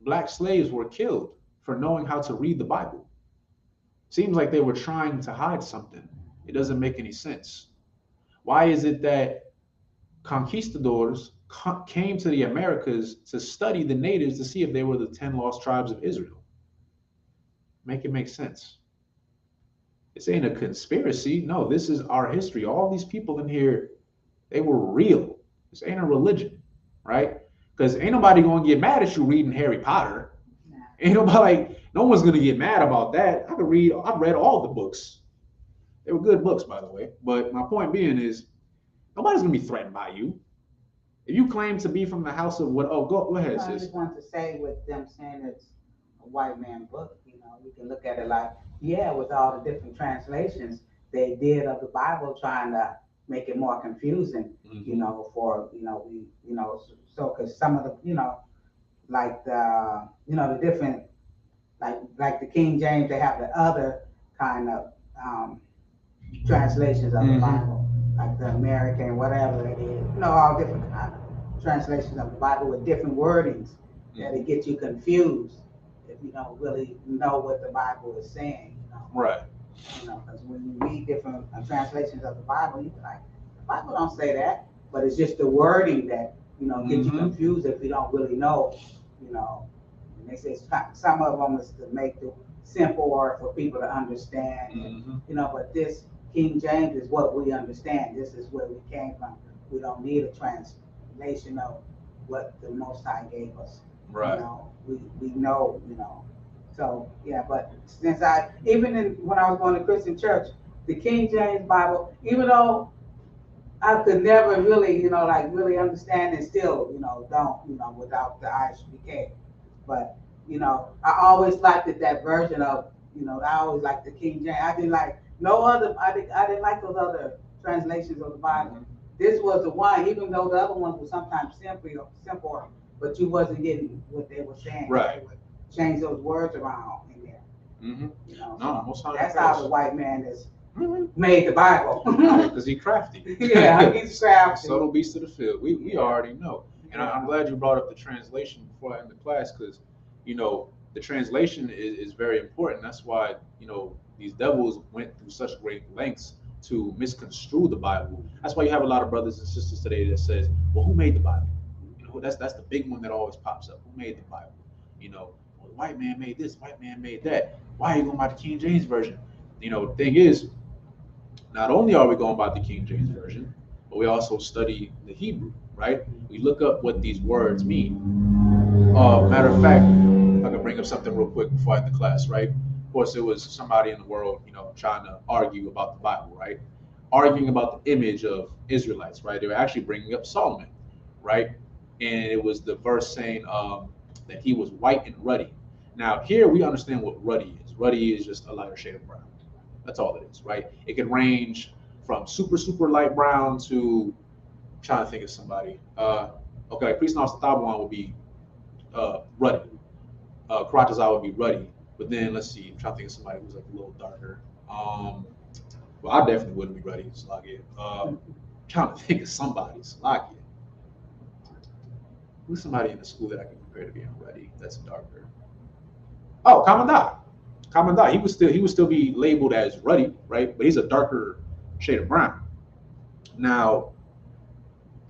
black slaves were killed for knowing how to read the Bible? Seems like they were trying to hide something. It doesn't make any sense. Why is it that conquistadors came to the Americas to study the natives to see if they were the 10 lost tribes of Israel? Make it make sense. This ain't a conspiracy. No, this is our history. All these people in here, they were real. This ain't a religion, right? Because ain't nobody gonna get mad at you reading Harry Potter. Ain't nobody, like, no one's gonna get mad about that. I've read all the books. They were good books, by the way. But my point being is, nobody's gonna be threatened by you. If you claim to be from the house of what? Oh, go ahead, sis. I just want to say with them saying it's a white man book, you can look at it like, yeah, with all the different translations they did of the Bible, trying to make it more confusing, so because some of the, like the different, like the King James, they have the other kind of translations of the Bible, like the American, whatever it is, all different kind of translations of the Bible with different wordings that it gets you confused if you don't really know what the Bible is saying, Right. Because when you read different translations of the Bible, you be like, the Bible don't say that, but it's just the wording that, gets you confused if you don't really know, and they say some of them is to make it simpler for people to understand, but this King James is what we understand. This is where we came from. We don't need a translation of what the Most High gave us. Right. We know, So yeah, but since when I was going to Christian church, the King James Bible, even though I could never really, really understand and still, don't, without the Isupk. But, I always liked that version of, I always liked the King James. I didn't like no other, I didn't like those other translations of the Bible. This was the one, even though the other ones were sometimes simple, but you wasn't getting what they were saying. Right. They would change those words around in there. No, most times that's how the white man is made the Bible. Because he's crafty. Yeah, he's crafty. Subtle beast of the field. We already know. And I'm glad you brought up the translation before I end the class, because, the translation is very important. That's why, these devils went through such great lengths to misconstrue the Bible. That's why you have a lot of brothers and sisters today that says, well, who made the Bible? That's the big one that always pops up. Who made the Bible? Well, the white man made this, white man made that. Why are you going by the King James Version? The thing is, not only are we going by the King James Version, but we also study the Hebrew, right? We look up what these words mean. Matter of fact, if I can bring up something real quick before I end the class, right? Of course, it was somebody in the world, trying to argue about the Bible, right? Arguing about the image of Israelites, right? They were actually bringing up Solomon, right? And it was the verse saying that he was white and ruddy. Now, here we understand what ruddy is. Ruddy is just a lighter shade of brown. That's all it is, right? It can range from super, super light brown to, I'm trying to think of somebody. Okay, like Priest Nostatabwan would be ruddy. Karatazar would be ruddy. But then, let's see, I'm trying to think of somebody who's like a little darker. Well, I definitely wouldn't be ruddy, Slagia. Trying to think of somebody, Slagia. Who's somebody in the school that I can compare to being ruddy that's darker? Oh, Commandant. He would still be labeled as ruddy, right? But he's a darker shade of brown. Now,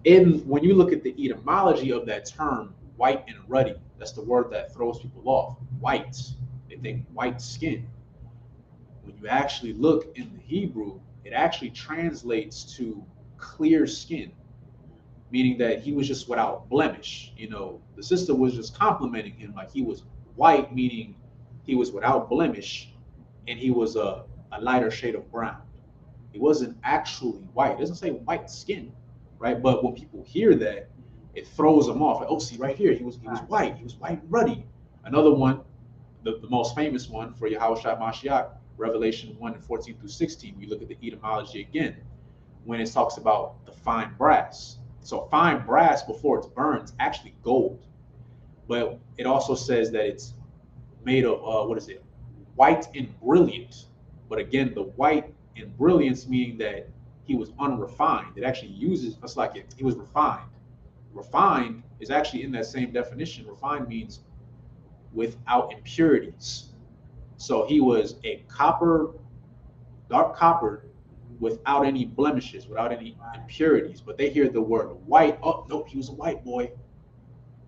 when you look at the etymology of that term, white and ruddy, that's the word that throws people off. White, they think white skin. When you actually look in the Hebrew, it actually translates to clear skin, meaning that he was just without blemish. The sister was just complimenting him like he was white, meaning he was without blemish, and he was a lighter shade of brown. He wasn't actually white. It doesn't say white skin, right? But when people hear that, it throws them off. Like, oh, see, right here, he was white. He was white and ruddy. Another one, the most famous one for Yahushua Mashiach, Revelation 1:14 through 16. We look at the etymology again when it talks about the fine brass. So fine brass before it's burned is actually gold. But it also says that it's made of white and brilliant. But again, the white and brilliance meaning that he was unrefined. It actually uses, it's like he was refined. Refined is actually in that same definition. Refined means without impurities. So he was a dark copper, without any blemishes, without any impurities. But they hear the word white. Oh, no, he was a white boy.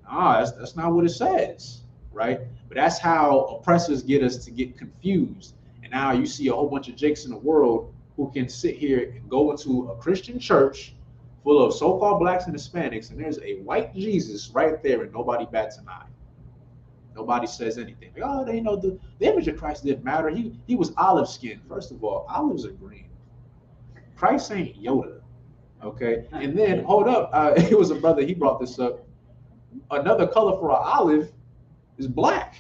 That's not what it says, right? But that's how oppressors get us to get confused. And now you see a whole bunch of jakes in the world who can sit here and go into a Christian church full of so-called blacks and Hispanics, and there's a white Jesus right there, and nobody bats an eye. Nobody says anything. Like, oh, the image of Christ didn't matter. He was olive skinned. First of all, olives are green. Christ ain't Yoda, okay? And then, hold up, it was a brother, he brought this up. Another color for an olive is black.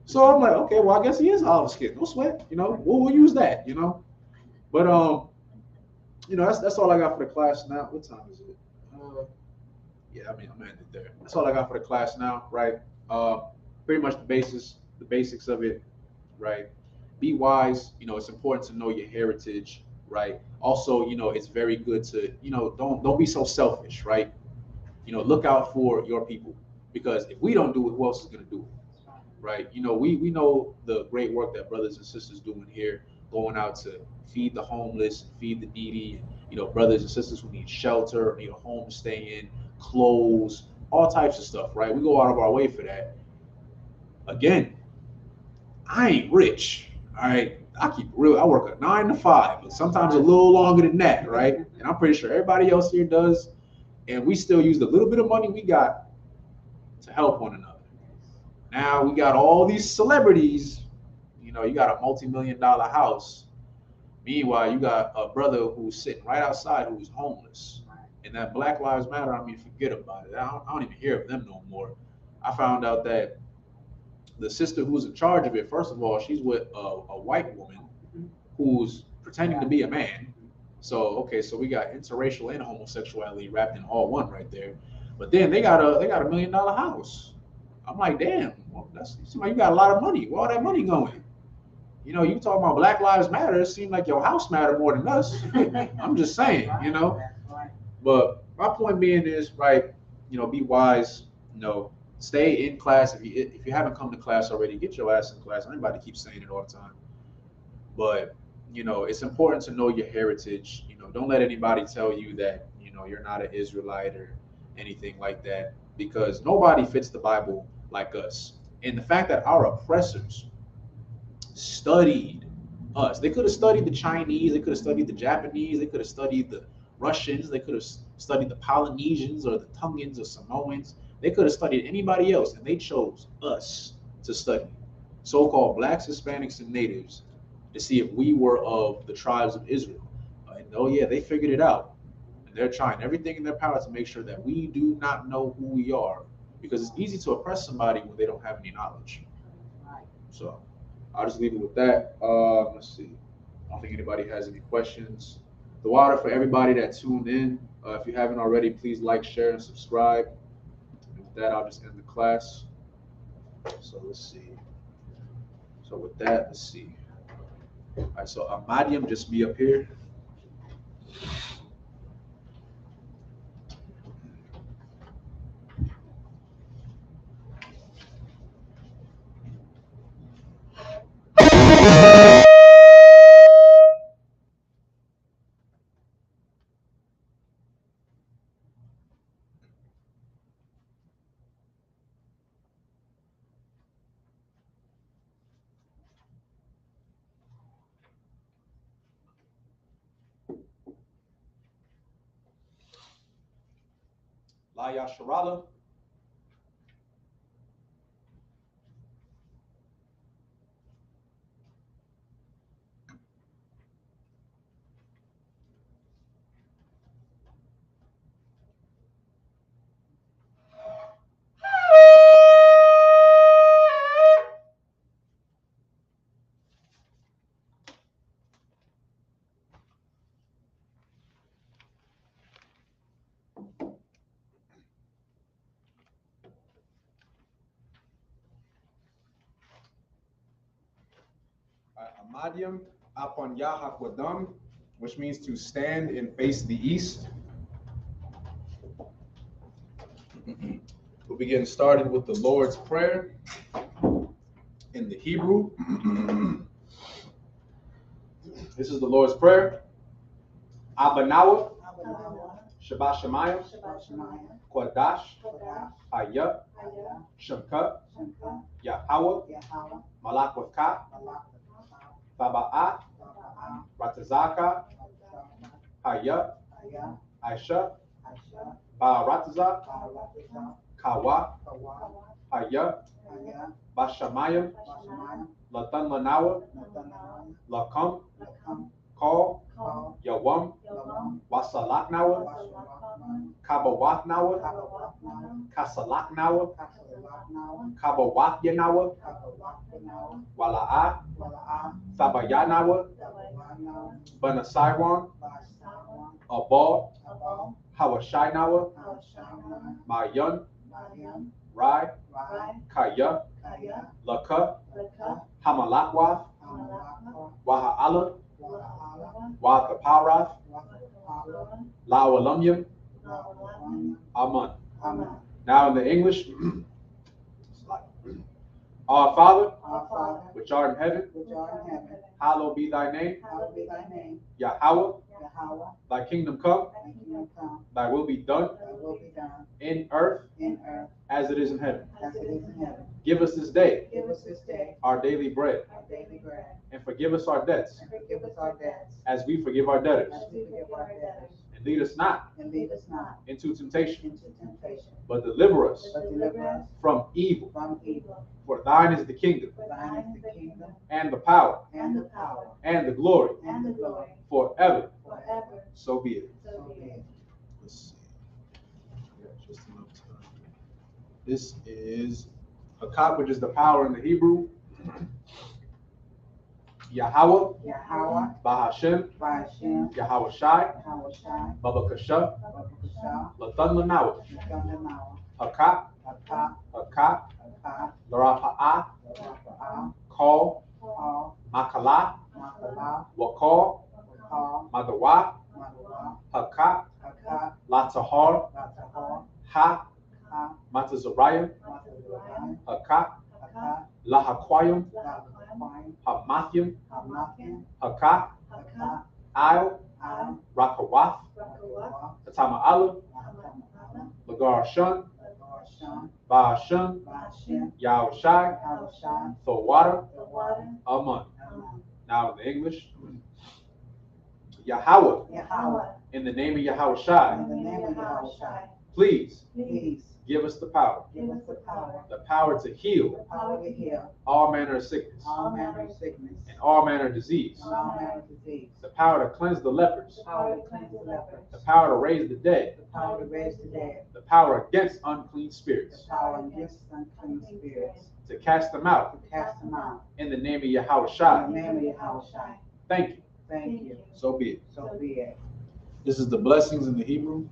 So I'm like, okay, well, I guess he is olive skinned. No sweat, we'll use that, But, that's all I got for the class now. What time is it? Yeah, I'm gonna end it there. That's all I got for the class now, right? Pretty much the basics of it, right? Be wise. It's important to know your heritage, right? Also, it's very good to, don't be so selfish, right? Look out for your people, because if we don't do it, who else is going to do it, right? We know the great work that brothers and sisters doing here, going out to feed the homeless, feed the needy, brothers and sisters who need shelter, need a home to stay in, clothes, all types of stuff, right? We go out of our way for that. Again, I ain't rich, all right? I keep it real. I work a 9 to 5, but sometimes a little longer than that, right? And I'm pretty sure everybody else here does. And we still use the little bit of money we got to help one another. Now we got all these celebrities, you got a multi-million-dollar house. Meanwhile, you got a brother who's sitting right outside who's homeless. And that Black Lives Matter, forget about it. I don't even hear of them no more. I found out that the sister who's in charge of it, first of all, she's with a white woman who's pretending to be a man. So we got interracial and homosexuality wrapped in all one right there. But then they got a $1 million house. I'm like, damn, well, seems like you got a lot of money. Where all that money going? You talking about Black Lives Matter, it seems like your house matter more than us. I'm just saying, But my point being is, right, be wise, stay in class. If you haven't come to class already, get your ass in class. Everybody keeps saying it all the time. But it's important to know your heritage. Don't let anybody tell you that, you're not an Israelite or anything like that, because nobody fits the Bible like us. And the fact that our oppressors studied us, they could have studied the Chinese, they could have studied the Japanese, they could have studied the Russians, they could have studied the Polynesians or the Tongans or Samoans. They could have studied anybody else, and they chose us to study so-called blacks, Hispanics, and natives, to see if we were of the tribes of Israel. And oh yeah, they figured it out. And they're trying everything in their power to make sure that we do not know who we are, because it's easy to oppress somebody when they don't have any knowledge. So I'll just leave it with that. Let's see. I don't think anybody has any questions. The water for everybody that tuned in. If you haven't already, please like, share, and subscribe. And with that, I'll just end the class. So let's see. So with that, let's see. All right, so Ahmadium, just be up here. La Yasharala. Amadim Apon Yahakwadam, which means to stand and face the east. We'll be getting started with the Lord's Prayer in the Hebrew. This is the Lord's Prayer. Abanawa, Shabbat Shemayim, Kodash, Hayah, Shemka, Yahweh, Malak Wavka, Baba'ah, Ratazaka, Hayah, Aisha, Ba'aratazah, Kawa, Hayah, Bashamayim, Latan Lanawa, Lakam, Call, Yawam, Wasalaknawa, Kabawatnawa, Kasalaknawa, Kabawathyanawa, Wala'ah, Sabayanawa, Banasaiwan, Abal, Hawashainawa, Mayan, Rai, Kaya, Laka, Hamalakwa, Waha'ala, Wakaparath, Lawalumyam, Aman. Now in the English, Our Father, which art in heaven, hallowed be thy name. Yahweh, thy kingdom come, thy will be done in earth as it is in heaven. Give us this day our daily bread, and forgive us our debts as we forgive our debtors. And lead us not into temptation, but deliver us from evil. For thine is the kingdom, and the power, and the glory, forever. So be it. Let's see. Yeah, just enough time. This is Hakak, which is the power in the Hebrew. Yahweh, Bahashem, Yahweh Shai, Baba Kasha, Latan Lanawa, Hakak, Larapa'ah, Call, Makala, Wakal, Madawa, Hakak, Latahar, Ha, Matazariah, Hakak, Lahaquayim, Hamathium, Hakak, Al, Rakawath, Tama'ala, Lagar Shun, Ba'ashun, Yahushai, Thawada, Aman. Now in the English, Yahweh, in the name of Yahushai, please give us the power, the power to heal all manner of sickness and all manner of disease, the power to cleanse the lepers, the power to raise the dead, the power against unclean spirits, to cast them out in the name of Yahushai. Thank you. So be it. This is the blessings in the Hebrew.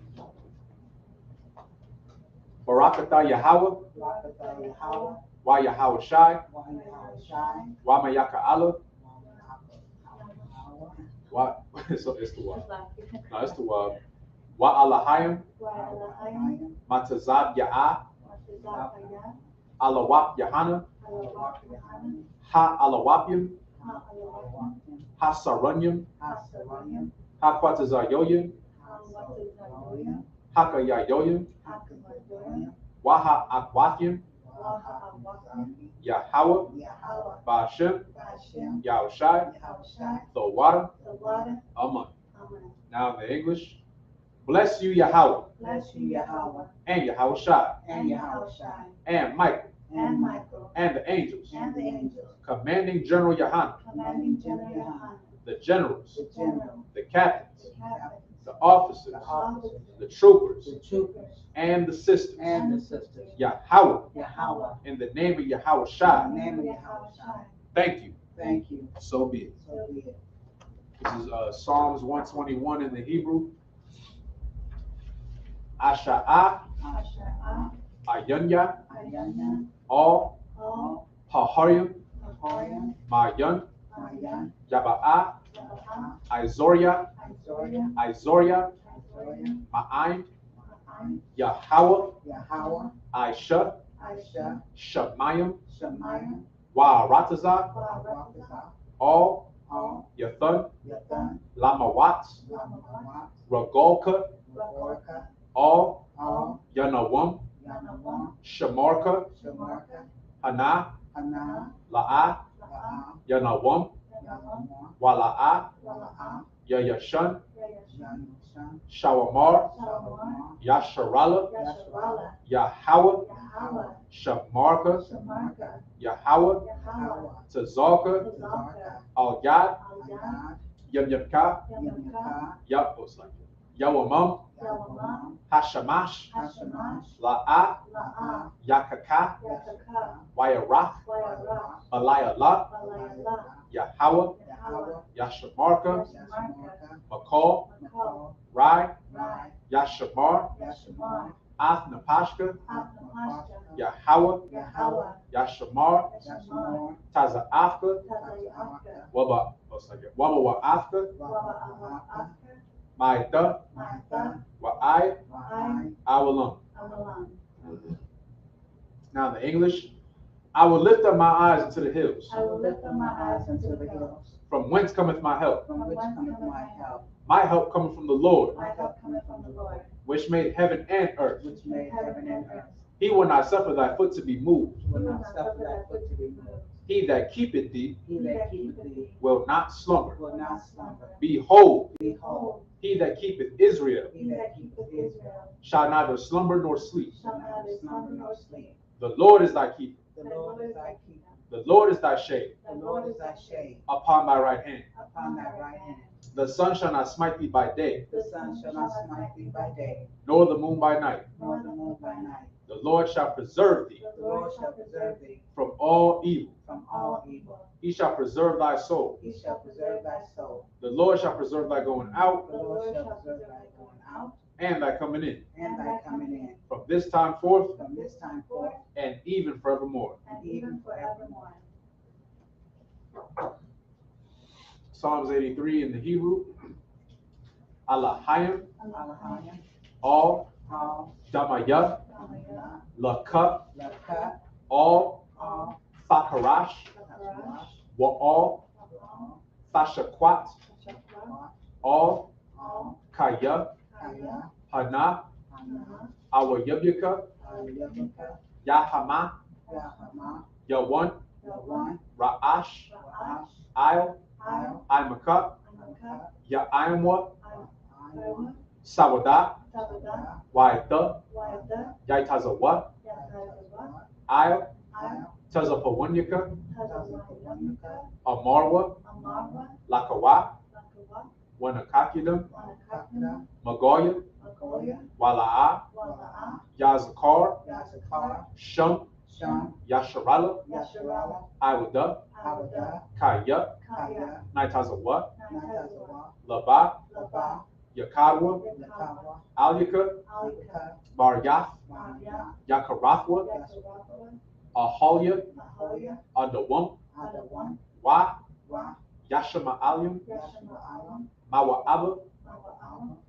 Barakatah Yahweh, Wa Yahushai, Wa Mayaka Wa, so it's the Wa. No, it's the Wa. Wa Alahayim, Matazad Ya'ah, Alawap Yahana, Ha Alawapim, Ha Saranyim, Ha Kwatazayoyim, Haka Yayoyim, Waha Akwathim, Yahweh, Ba'ashem, Yahushai, Thawada, Aman. Now in the English, bless you, Yahweh, and Yahushai, and Michael, and the angels, commanding General Yohanan, the generals, the captains, the officers, the troopers, and the sisters. Yahweh, in the name of Yahushai. Thank you. So be it. This is Psalms 121 in the Hebrew. Asha'ah, Ayanya, All, Paharyam, Mayan, Yaba'a, Izoria, Ma'aim, Yahweh, Aisha, Shemayim, Wa'aratazah, all, Yathan, Lamawat, Ragolka, all, Yanawam, Shamarka, Hana, La'a, Yanawam, Wala'a, Yayashan, Shawamar, Yasharala, Yahweh, Shamarka, Yahweh, Tazarka, Al-Gad, Yamyamka, Yawamam, Hashamash, La'a, Yakaka, Wayarach, Alayallah, Yahweh, Yashamarka, Makal, Rai, Yashamar, Athnapashka, Yahweh, Yashamar, Taza'afka, Waba Wa'afka, Ma'ida, Wa'ai, Awalam. Now in the English, I will lift up my eyes into the hills. From whence cometh my help? My help cometh from the Lord, which made heaven and earth. He will not suffer thy foot to be moved. He that keepeth thee will not slumber. Behold, he that keepeth Israel shall neither slumber nor sleep. The Lord is thy keeper. The Lord is thy shade upon thy right hand. The sun shall not smite thee by day, nor the moon by night. The Lord shall preserve thee from all evil. He shall preserve thy soul. The Lord shall preserve thy going out and thy coming in, from this time forth and even forevermore. Psalms 83 in the Hebrew. Alahayim, all, Damayah, Lakah, all, Fakarash, Wa'al, Fashakwat, all, Kaya, Hana, Awayabyaka, Yahama, Yawan, Ra'ash, Il, Imaka, Ya'imwa, Sawadah, Waitha, Yaitazawa, Il, Tazapawanyaka, Amarwa, Lakawa, Wanakakidam, Magoya, Wala'a, Yazakar, Shum, Yasharala, Iwada, Kaya, Naitazawa, Laba, Yakadwa, Alyaka, Baryath, Yakarathwa, Ahalia, Adawam, Wa, Yashama Alim, Mawa'aba,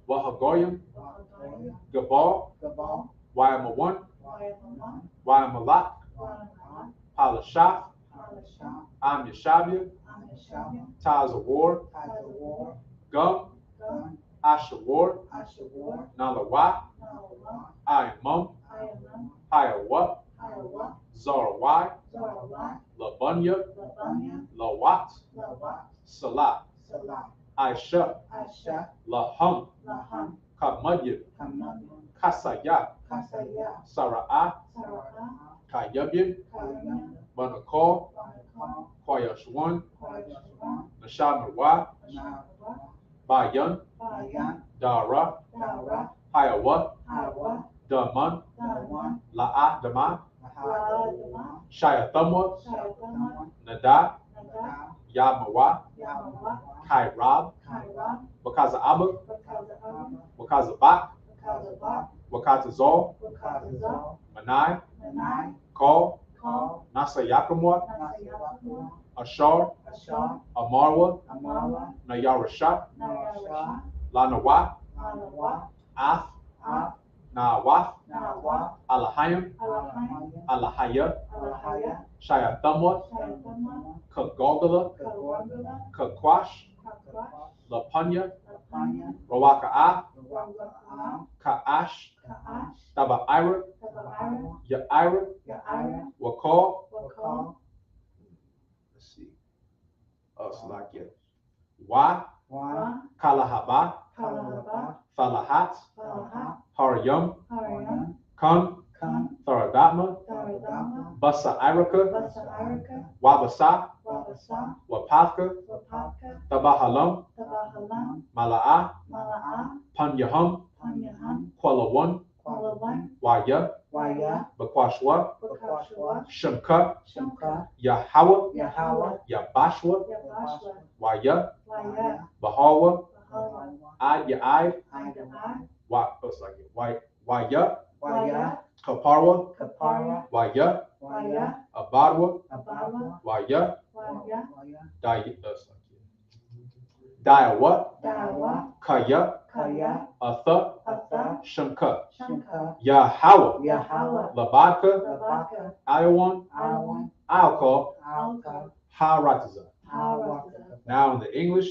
Wahagoyim, Gabal, Wayamawan, Wayamalak, Palashaf, Am Yashabia, Tazawar, Gum, Ashawar, Nalawa, Imam, Hayawa, Zarawai, Labunya, Lawat, Salah, Aisha, Laham, Kamadya, Kasaya, Sara'ah, Kayabyin, Manakal, Kwayashwan, Nashamarwa, Bayan, Dara, Hayawa, Daman, La'ah Dama, Shayathamwa, Nada, Yamawa, Kairab, Wakaza'aba, Wakazabak, Wakatazal, Manai, Kal, Nasa Yakamwa, Nasayakwa, Ashar, Ashar, Amarwa, Amarwa, Nayarasha, Narasha, Lanawa, Lanawa, Af, Af, Nawaf, Nawa, Alahayim, Alahaya, Alahaya, Alahaya, Shayathamwa, Shayatama, Kagogala, Kagwagala, Kakwash, Kakwa, Lapanya, Lapanya, Rawaka'a, Rawaka, Ka'ash, Ka'ash, Taba'ira, Tabaira, Ya'ira, Ya'ira, Wakal. Wakal, Let's see. Salakia. Wa, Wa, Kalahaba, Kalaba, Falahat, Falaha, Haryam, Haryam, Kun, Kan, Tharadatma, Taradama, Basa Irika, Basa Arika, Wabasa, Wabasa, Wapaka, Wapaka, Tabahalam, Tabahalam, Mala'a, Mala'a, Panyaham, Panyahan, Kwalawan, Kwalawan, Waya, Waya, Bakwashwa, Bakashwa, Shemka, Shamka, Yahweh, Yahweh, Yabashwa, Yabashwa, Waya, Waya, Bahawa, Bahawa, Ad Ya'ai, Adamai, Waya, Waya, Kaparwa, Kapara, Waya, Waya, Abadwa, Abawa, Waya, Waya, Dayawa, Dawa, Kaya, Kaya, Atha, Atha, Shemka, Shamka, Yahweh, Yahweh, Labaka, Labaka, Iowan, Awan, Alka, Alka, Haratiza. Haraka. Now in the English,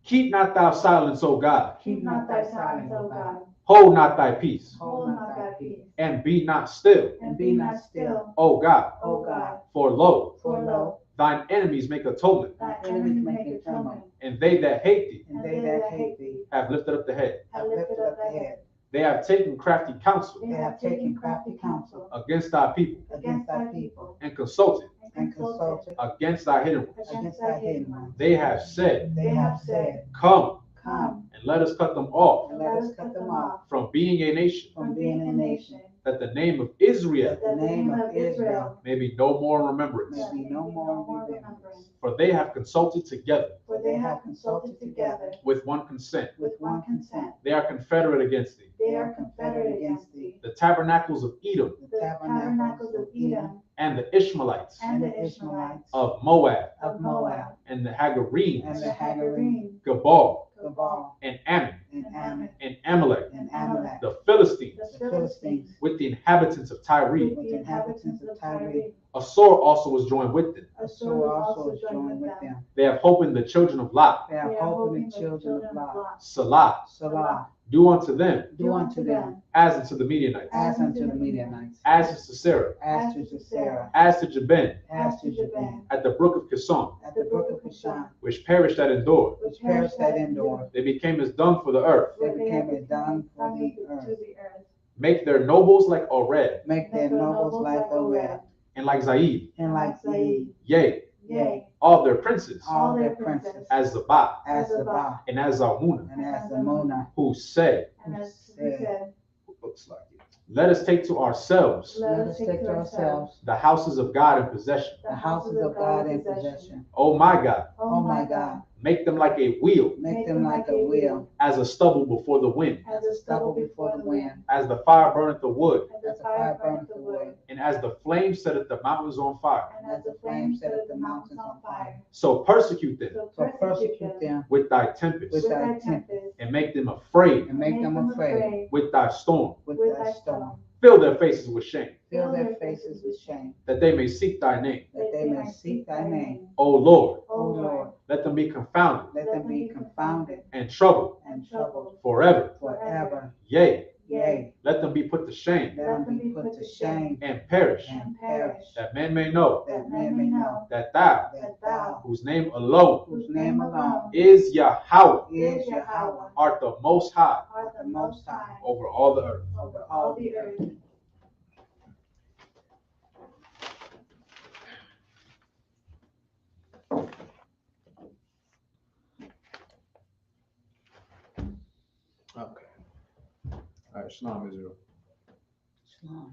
keep not thou silence, O God. Keep not thy silence, O God. Hold not thy peace, Hold not thy peace. and be not still, And be not still, O God. O God. For lo, For lo, thine enemies make atonement, thy enemies make atonement, and they that hate thee and they that hate thee have lifted up the head. have lifted up the head. They have taken crafty counsel They have taken crafty counsel against thy people, against thy people, and consulted and consulted against thy hidden ones. against thy hidden ones. They have said, They have said, Come, Come, and let us cut them off and let us cut them off from being a nation, from being a nation, that the name of Israel that the name of Israel may be no more in remembrance. may be no more remembrance. For they have consulted together For they have consulted together with one consent. with one consent. They are confederate against thee. They are confederate against thee. The tabernacles of Edom The tabernacles of Edom and the Ishmaelites and the Ishmaelites of Moab of Moab and the and Hagarenes, the Hagarene, Gabal Gabal, and Ammon and Ammon, and Amalek, and Amalek, the Philistines, the Philistines, with the inhabitants of Tyre. with the inhabitants of Tyre. A sword also was joined with them. Assur also is joined with them. They have hope in the children of Lot. They have hope in the children of Lot. Salah, Salah, do unto them do unto them as unto the Midianites, as unto the Midianites, as to Sisera, as to Sisera, as to Jabin, as to Gibeon, at the brook of Kison, at the brook of Kishon, which perished at Endor. which perished at Endor. They became as dung for the earth. They became as dung for the earth. Make their nobles like Oreb, Make their nobles like Oreb, and like Zaid, and like Zaid, yea, yea, all their princes, all their princes, as Zabah, as Zabah, and as Zalmunna, and as Ammona, who say, and as said, looks like it, let us take to ourselves let us take to ourselves the houses of God in possession. the houses of God in possession. O my God, Oh my God, make them like a wheel, make them like a wheel, as a stubble before the wind, as a stubble before the wind, as the fire burneth the wood, as the fire burneth the wood, and as the flame setteth the mountains on fire. and as the flame setteth the mountains on fire. So persecute them So persecute them with thy tempest, with thy tempest, and make them afraid and make them afraid with thy storm. with thy storm. Fill their faces with shame, Fill their faces with shame, that they may seek thy name. that they may seek thy name. O Lord, O Lord, let them be confounded let them be confounded and troubled and troubled forever. forever. Yea, Yea, let them be put to shame let them be put to shame and perish, and perish, that men may know that men may know that thou, that thou, whose name alone whose name alone is Yahweh, is Yahweh, art the most high art the most high over all the earth. over all the earth. Okay. All right, Shalom, Israel. Shalom.